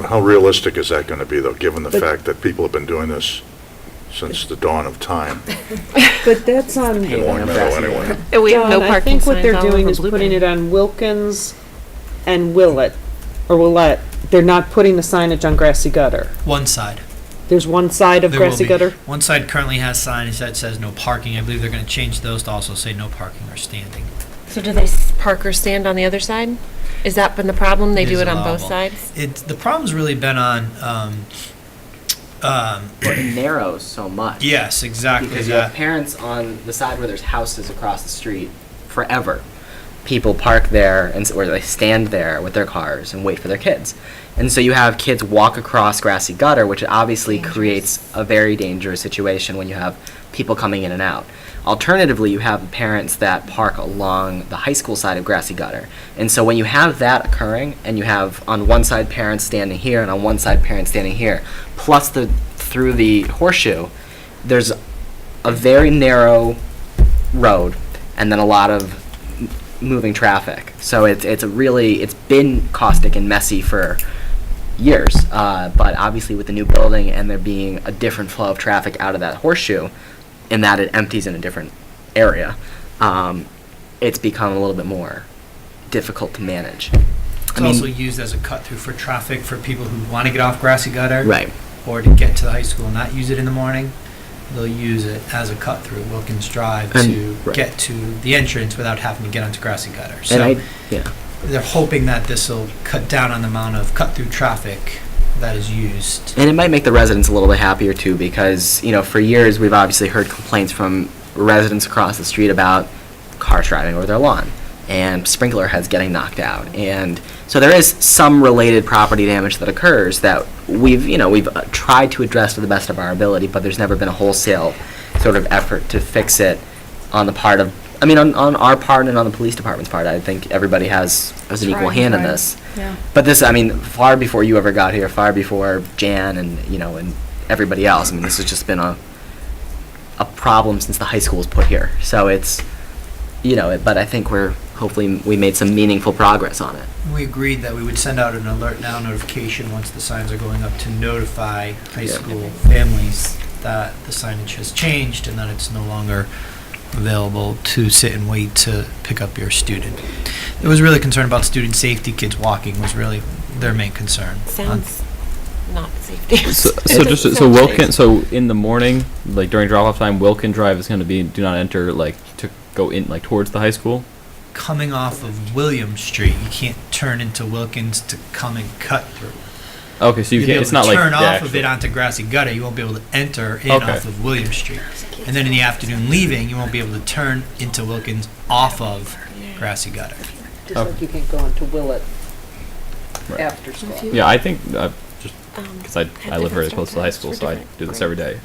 How realistic is that going to be, though, given the But- fact that people have been doing this since the dawn of time? But that's on. In Long Meadow, anyway. And we have no John, I parking think what signs they're all doing over is putting Blueberry. it on Wilkins and Willett, or Willette. They're not putting the signage on Grassy Gutter. One side. There's one side of There will Grassy be. Gutter? One side currently has signage that says no parking. I believe they're going to change those to also say no parking or standing. So do they park or stand on the other side? Is that been the problem? They It do is it on both allowable. sides? The problem's really been on, It narrows so much. yes, exactly. Because you have parents on the side where there's houses across the street forever. People park there or they stand there with their cars and wait for their kids. And so you have kids walk across Grassy Gutter, which obviously creates a very dangerous situation when you have people coming in and out. Alternatively, you have parents that park along the high school side of Grassy Gutter. And so when you have that occurring, and you have on one side parents standing here and on one side parents standing here, plus through the Horseshoe, there's a very narrow road and then a lot of moving traffic. So it's been caustic and messy for years. But obviously with the new building and there being a different flow of traffic out of that Horseshoe, in that it empties in a different area, it's become a little bit more difficult to manage. It's also used as a cut-through for traffic for people who want to get off Grassy Gutter. Right. Or to get to the high school and not use it in the morning. They'll use it as a cut-through, Wilkins Drive, to right. get to the entrance without having to get onto Grassy Gutter. So And yeah. they're hoping that this will cut down on the amount of cut-through traffic that is used. And it might make the residents a little bit happier too, because, you know, for years we've obviously heard complaints from residents across the street about cars driving over their lawn and sprinkler heads getting knocked out. And so there is some related property damage that occurs that we've tried to address to the best of our ability, but there's never been a wholesale sort of effort to fix it on the part of, on our part and on the police department's part. I think everybody has an equal hand in this. Yeah. But this, far before you ever got here, far before Jan and, and everybody else, this has just been a problem since the high school was put here. So it's, but I think hopefully we made some meaningful progress on it. We agreed that we would send out an alert now notification once the signs are going up to notify high school families that the signage has changed and that it's no longer available to sit and wait to pick up your student. It was really concerned about student safety. Kids walking was really their main concern. Sounds not safety. So Wilkin, so in the morning, like during drop-off time, Wilkin Drive is going to be do not enter, like to go in, like towards the high school. Coming off of William Street, you can't turn into Wilkins to come and cut through. Okay, so you You'll be can't. able It's to not like turn the off of actual- it onto Grassy Gutter. You won't be able to enter in Okay. off of William Street. And then in the afternoon leaving, you won't be able to turn into Wilkins off of Grassy Gutter. Just like you can't go into Willett Right. after school. Yeah, I think just because I live very close to the high school, so I do this every day.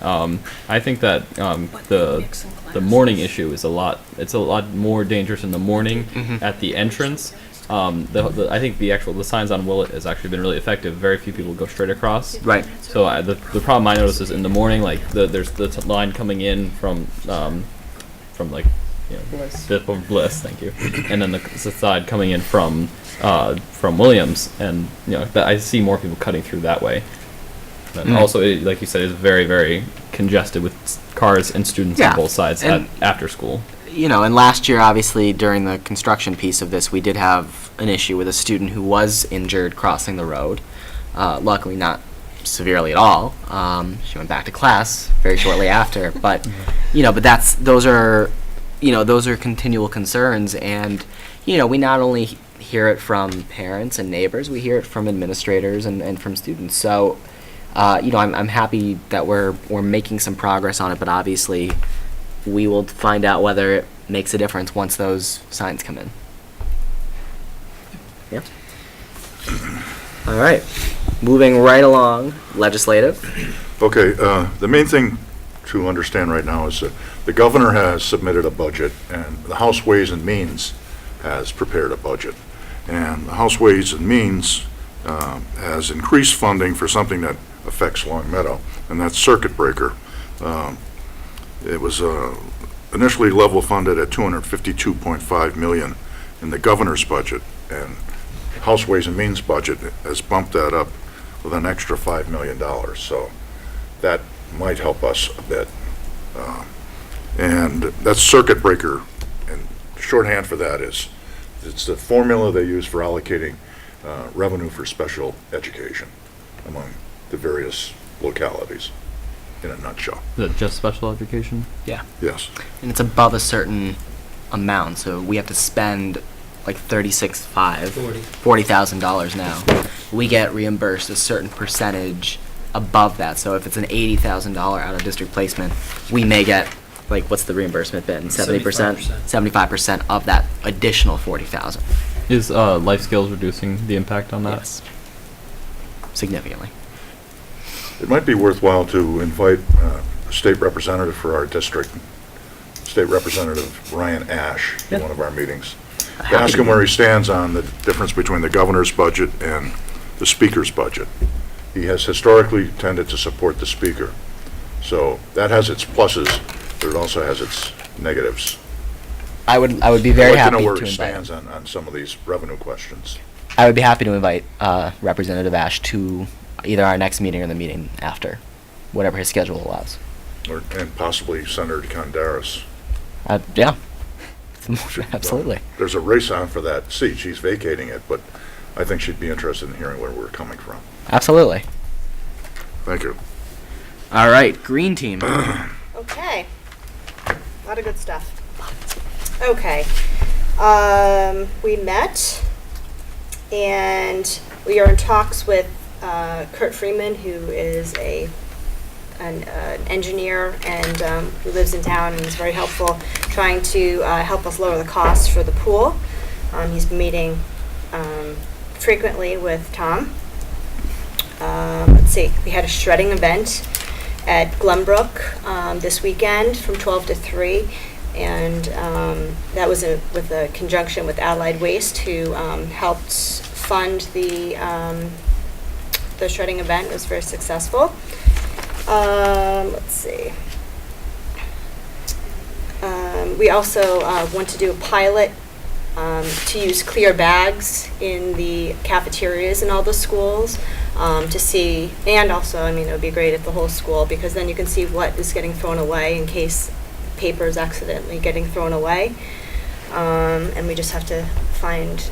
I think that the morning issue is a lot. It's a lot more dangerous in the morning at the entrance. I think the signs on Willett has actually been really effective. Very few people go straight across. Right. So the problem I notice is in the morning, like there's the line coming in from like Bliss, thank you, and then the side coming in from Williams, and I see more people cutting through that way. But also, like you said, it's very, very congested with cars and students on both sides after school. And last year, obviously, during the construction piece of this, we did have an issue with a student who was injured crossing the road. Luckily, not severely at all. She went back to class very shortly after. But, but those are continual concerns. And, we not only hear it from parents and neighbors, we hear it from administrators and from students. So, I'm happy that we're making some progress on it, but obviously we will find out whether it makes a difference once those signs come in. Yeah. All right. Moving right along, legislative. Okay, the main thing to understand right now is that the governor has submitted a budget, and the House Ways and Means has prepared a budget. And the House Ways and Means has increased funding for something that affects Long Meadow, and that's circuit breaker. It was initially level funded at $252.5 million in the governor's budget, and House Ways and Means budget has bumped that up with an extra $5 million. So that might help us a bit. And that's circuit breaker, and shorthand for that is it's the formula they use for allocating revenue for special education among the various localities, in a nutshell. Is it just special education? Yeah. Yes. And it's above a certain amount, so we have to spend like $40,000 now. We get reimbursed a certain percentage above that. So if it's an $80,000 out of district placement, we may get, like, what's the reimbursement been? 70%? 75% of that additional $40,000. Is life skills reducing the impact on that? Yes. Significantly. It might be worthwhile to invite a state representative for our district, State Representative Ryan Ash, to one of our meetings. To ask him where he stands on the difference between the governor's budget and the speaker's budget. He has historically tended to support the speaker. So that has its pluses, but it also has its negatives. I would be very I'd like happy to know where to he invite stands on some of these revenue questions. I would be happy to invite Representative Ash to either our next meeting or the meeting after, whatever his schedule allows. And possibly Senator Condaris. Yeah. Absolutely. Well, there's a race on for that seat. She's vacating it, but I think she'd be interested in hearing where we're coming from. Absolutely. Thank you. All right, green team. Okay. A lot of good stuff. Okay. We met, and we are in talks with Kurt Freeman, who is an engineer and who lives in town and is very helpful, trying to help us lower the costs for the pool. He's been meeting frequently with Tom. Let's see, we had a shredding event at Glenbrook this weekend from 12 to 3, and that was with a conjunction with Allied Waste, who helped fund the shredding event. It was very successful. Let's see. We also want to do a pilot to use clear bags in the cafeterias in all the schools to see, and also, I mean, it would be great at the whole school, because then you can see what is getting thrown away in case paper is accidentally getting thrown away. And we just have to find,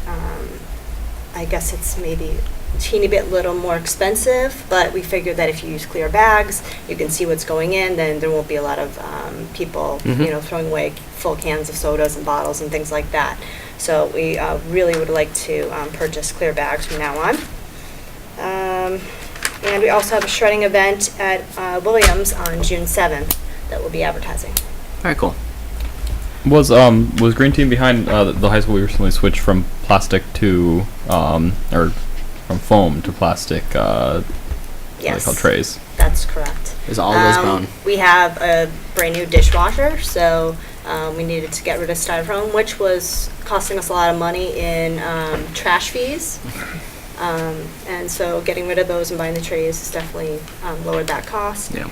I guess it's maybe a teeny bit little more expensive, but we figured that if you use clear bags, you can see what's going in, then there won't be a lot of people, throwing away full cans of sodas and bottles and things like that. So we really would like to purchase clear bags from now on. And we also have a shredding event at Williams on June 7th that we'll be advertising. Very cool. Was Green Team behind the high school? We recently switched from plastic to or from foam to plastic. What are they called, trays? That's correct. Is all those gone? We have a brand new dishwasher, so we needed to get rid of styrofoam, which was costing us a lot of money in trash fees. And so getting rid of those and buying the trays has definitely lowered that cost. Yeah.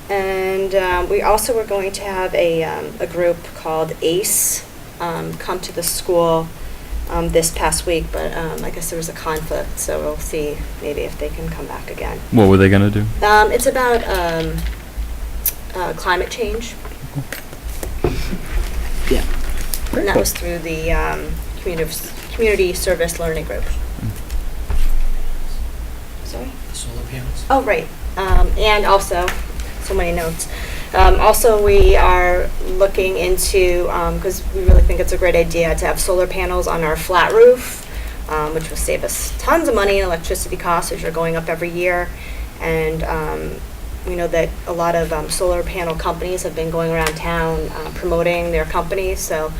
And we also were going to have a group called ACE come to the school this past week, but I guess there was a conflict, so we'll see maybe if they can come back again. What were they gonna do? It's about climate change. Yeah. And that was through the community service learning group. Sorry? Solar panels. Oh, right. And also, so many notes. Also, we are looking into, because we really think it's a great idea to have solar panels on our flat roof, which will save us tons of money in electricity costs, which are going up every year. And we know that a lot of solar panel companies have been going around town promoting their companies. So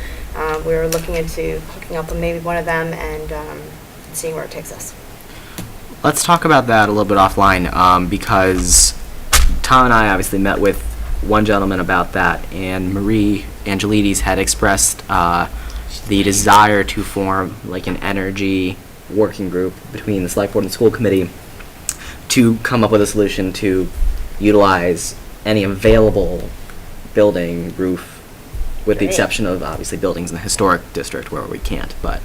we're looking into hooking up with maybe one of them and seeing where it takes us. Let's talk about that a little bit offline, because Tom and I obviously met with one gentleman about that, and Marie Angelides had expressed the desire to form like an energy working group between the select board and school committee to come up with a solution to utilize any available building roof, with the Great. exception of obviously buildings in the historic district where we can't, but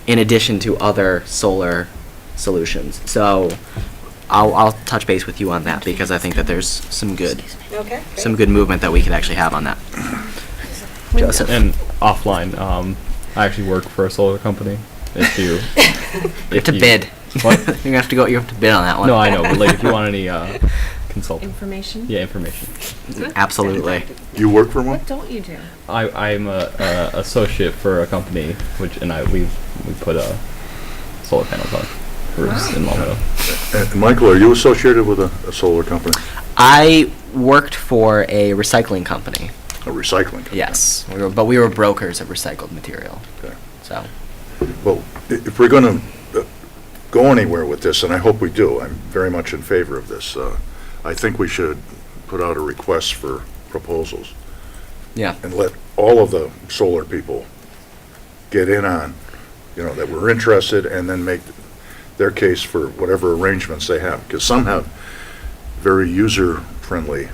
in addition to other solar solutions. So I'll touch base with you on that, because I think that there's some good movement that we could actually have on that. Joseph. And offline, I actually work for a solar company. If you bid. What? You have to bid on that one. No, I know, but like if you want any consulting Information? Yeah, information. Absolutely. You work for one? What don't you do? I'm a associate for a company we put solar panels on roofs in Long Meadow. And Michael, are you associated with a solar company? I worked for a recycling company. A recycling company? Yes, but we were brokers of recycled material. Okay. So. Well, if we're going to go anywhere with this, and I hope we do, I'm very much in favor of this, I think we should put out a request for proposals. Yeah. And let all of the solar people get in on, that we're interested, and then make their case for whatever arrangements they have. Because some have very user-friendly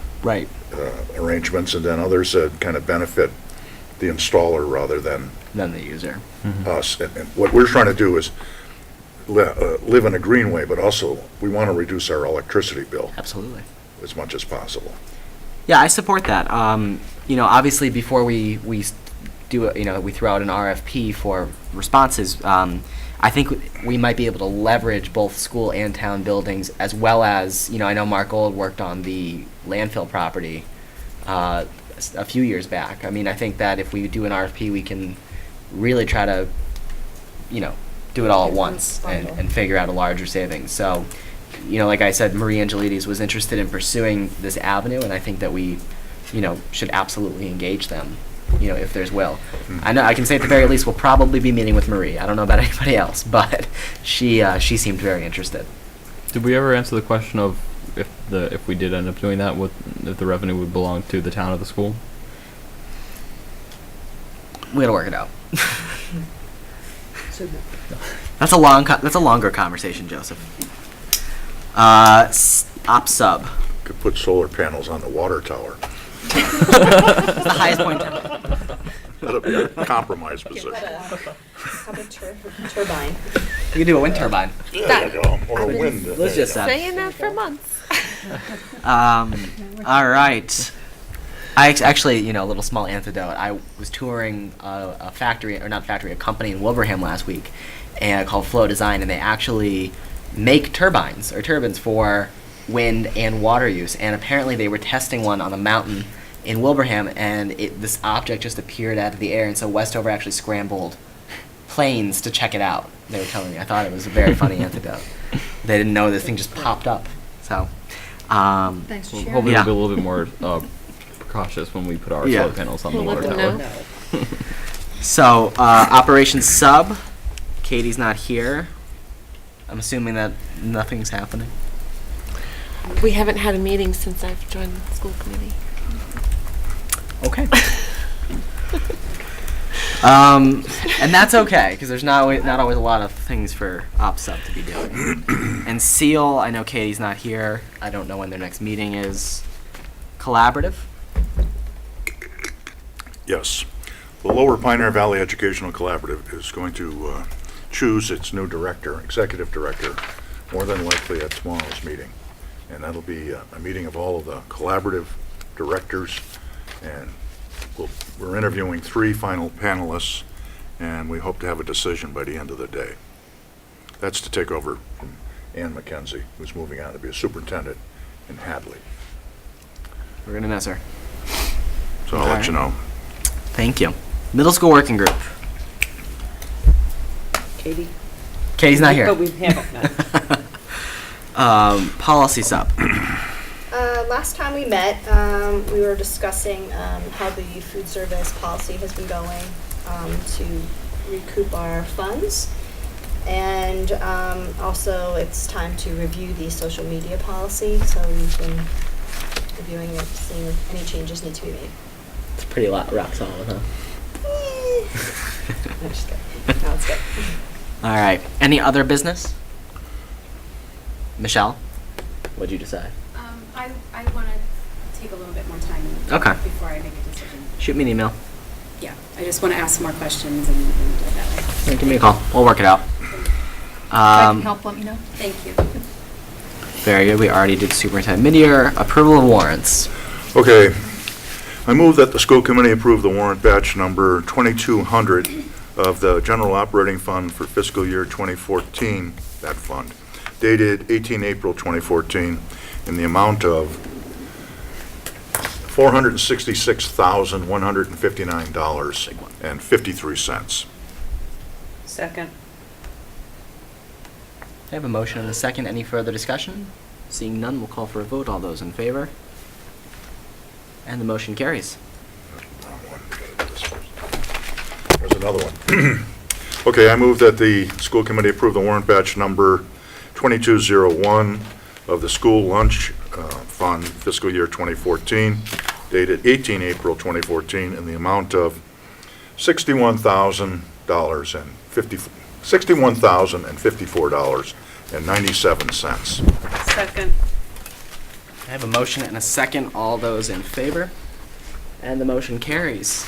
arrangements, and then others that kind of benefit the installer rather than the user. Us. And what we're trying to do is live in a green way, but also we want to reduce our electricity bill. Absolutely. As much as possible. Yeah, I support that. Obviously before we do it, we throw out an RFP for responses. I think we might be able to leverage both school and town buildings, as well as, I know Mark Gold worked on the landfill property a few years back. I mean, I think that if we do an RFP, we can really try to, do it all at once and figure out a larger savings. So, like I said, Marie Angelides was interested in pursuing this avenue, and I think that we, should absolutely engage them, if there's will. I know I can say at the very least we'll probably be meeting with Marie. I don't know about anybody else, but she seemed very interested. Did we ever answer the question of if we did end up doing that, if the revenue would belong to the town or the school? We gotta work it out. That's a longer conversation, Joseph. Op sub. Could put solar panels on the water tower. It's the highest point. That'll be a compromise position. How about turbine? You can do a wind turbine. There you go. Or a wind. Let's just Saying that for months. All right. I actually, a little small anecdote. I was touring a company in Wilbraham last week, and called Flow Design, and they actually make turbines for wind and water use. And apparently, they were testing one on a mountain in Wilbraham, and this object just appeared out of the air, and so Westover actually scrambled planes to check it out. They were telling me. I thought it was a very funny anecdote. They didn't know this thing just popped up. So, Thanks for We'll sharing. hopefully Yeah. we'll be a little bit more precautious when we put our Yeah. solar panels on We'll the let water them tower. know. So, operations sub, Katie's not here. I'm assuming that nothing's happening. We haven't had a meeting since I've joined the school committee. Okay. And that's okay, because there's not always a lot of things for ops sub to be doing. And seal, I know Katie's not here. I don't know when their next meeting is. Collaborative? Yes. The Lower Pioneer Valley Educational Collaborative is going to choose its new director, executive director, more than likely at tomorrow's meeting. And that'll be a meeting of all of the collaborative directors. And we're interviewing 3 final panelists, and we hope to have a decision by the end of the day. That's to take over from Ann McKenzie, who's moving on to be a superintendent in Hadley. We're going to miss her. So I'll let you know. Thank you. Middle school working group. Katie? Katie's not here. But we haven't met. Policy sub. Last time we met, we were discussing how the food service policy has been going to recoup our funds. And also, it's time to review the social media policy, so we've been reviewing it, seeing if any changes need to be made. It's pretty rock solid, huh? No, just kidding. No, it's good. All right. Any other business? Michelle, what'd you decide? I want to take a little bit more time Okay. before I make a decision. Shoot me an email. Yeah, I just want to ask some more questions and do it that way. Give me a call. We'll work it out. If I can help, let me know. Thank you. Very good. We already did superintendent mid-year. Approval of warrants. Okay. I move that the school committee approve the warrant batch number 2200 of the general operating fund for fiscal year 2014, that fund, dated 18 April 2014, in the amount of $466,159.53. Second. I have a motion and a second. Any further discussion? Seeing none, we'll call for a vote. All those in favor? And the motion carries. There's another one. Okay, I move that the school committee approve the warrant batch number 2201 of the school lunch fund fiscal year 2014, dated 18 April 2014, in the amount of $61,054.97. Second. I have a motion and a second. All those in favor? And the motion carries.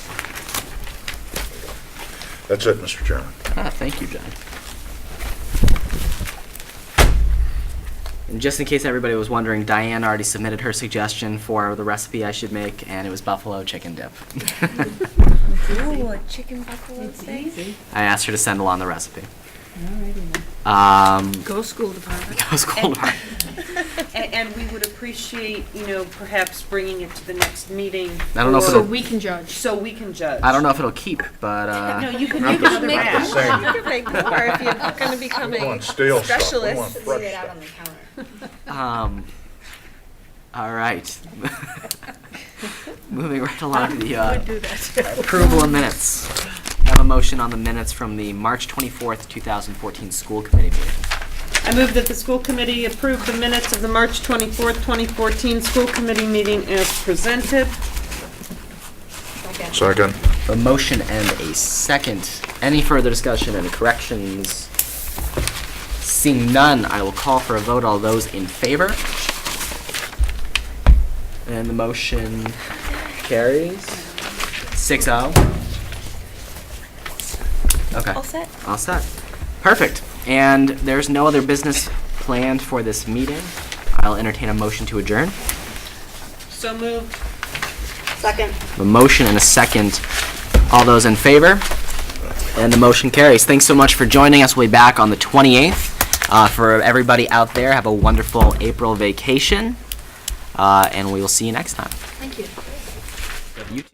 That's it, Mr. Chairman. Thank you, John. And just in case everybody was wondering, Diane already submitted her suggestion for the recipe I should make, and it was buffalo chicken dip. Ooh, a chicken buffalo thing? I asked her to send along the recipe. Go school department. Go school department. And we would appreciate, perhaps bringing it to the next meeting. I don't know if or- it'll- So we can judge. So we can judge. I don't know if it'll keep, but No, you can Not make the- another not the batch. same. You could make more if you're going to become We a want stale stuff. We specialist. want Leave fresh it out stuff. on the counter. All right. Moving right along to the Would do that. approval of minutes. I have a motion on the minutes from the March 24th, 2014 school committee meeting. I move that the school committee approve the minutes of the March 24th, 2014 school committee meeting as presented. Second. A motion and a second. Any further discussion, any corrections? Seeing none, I will call for a vote. All those in favor? And the motion carries 6-0. Okay. All set? All set. Perfect. And there's no other business planned for this meeting. I'll entertain a motion to adjourn. So moved. Second. A motion and a second. All those in favor? And the motion carries. Thanks so much for joining us. We'll be back on the 28th. For everybody out there, have a wonderful April vacation. And we will see you next time. Thank you. You too.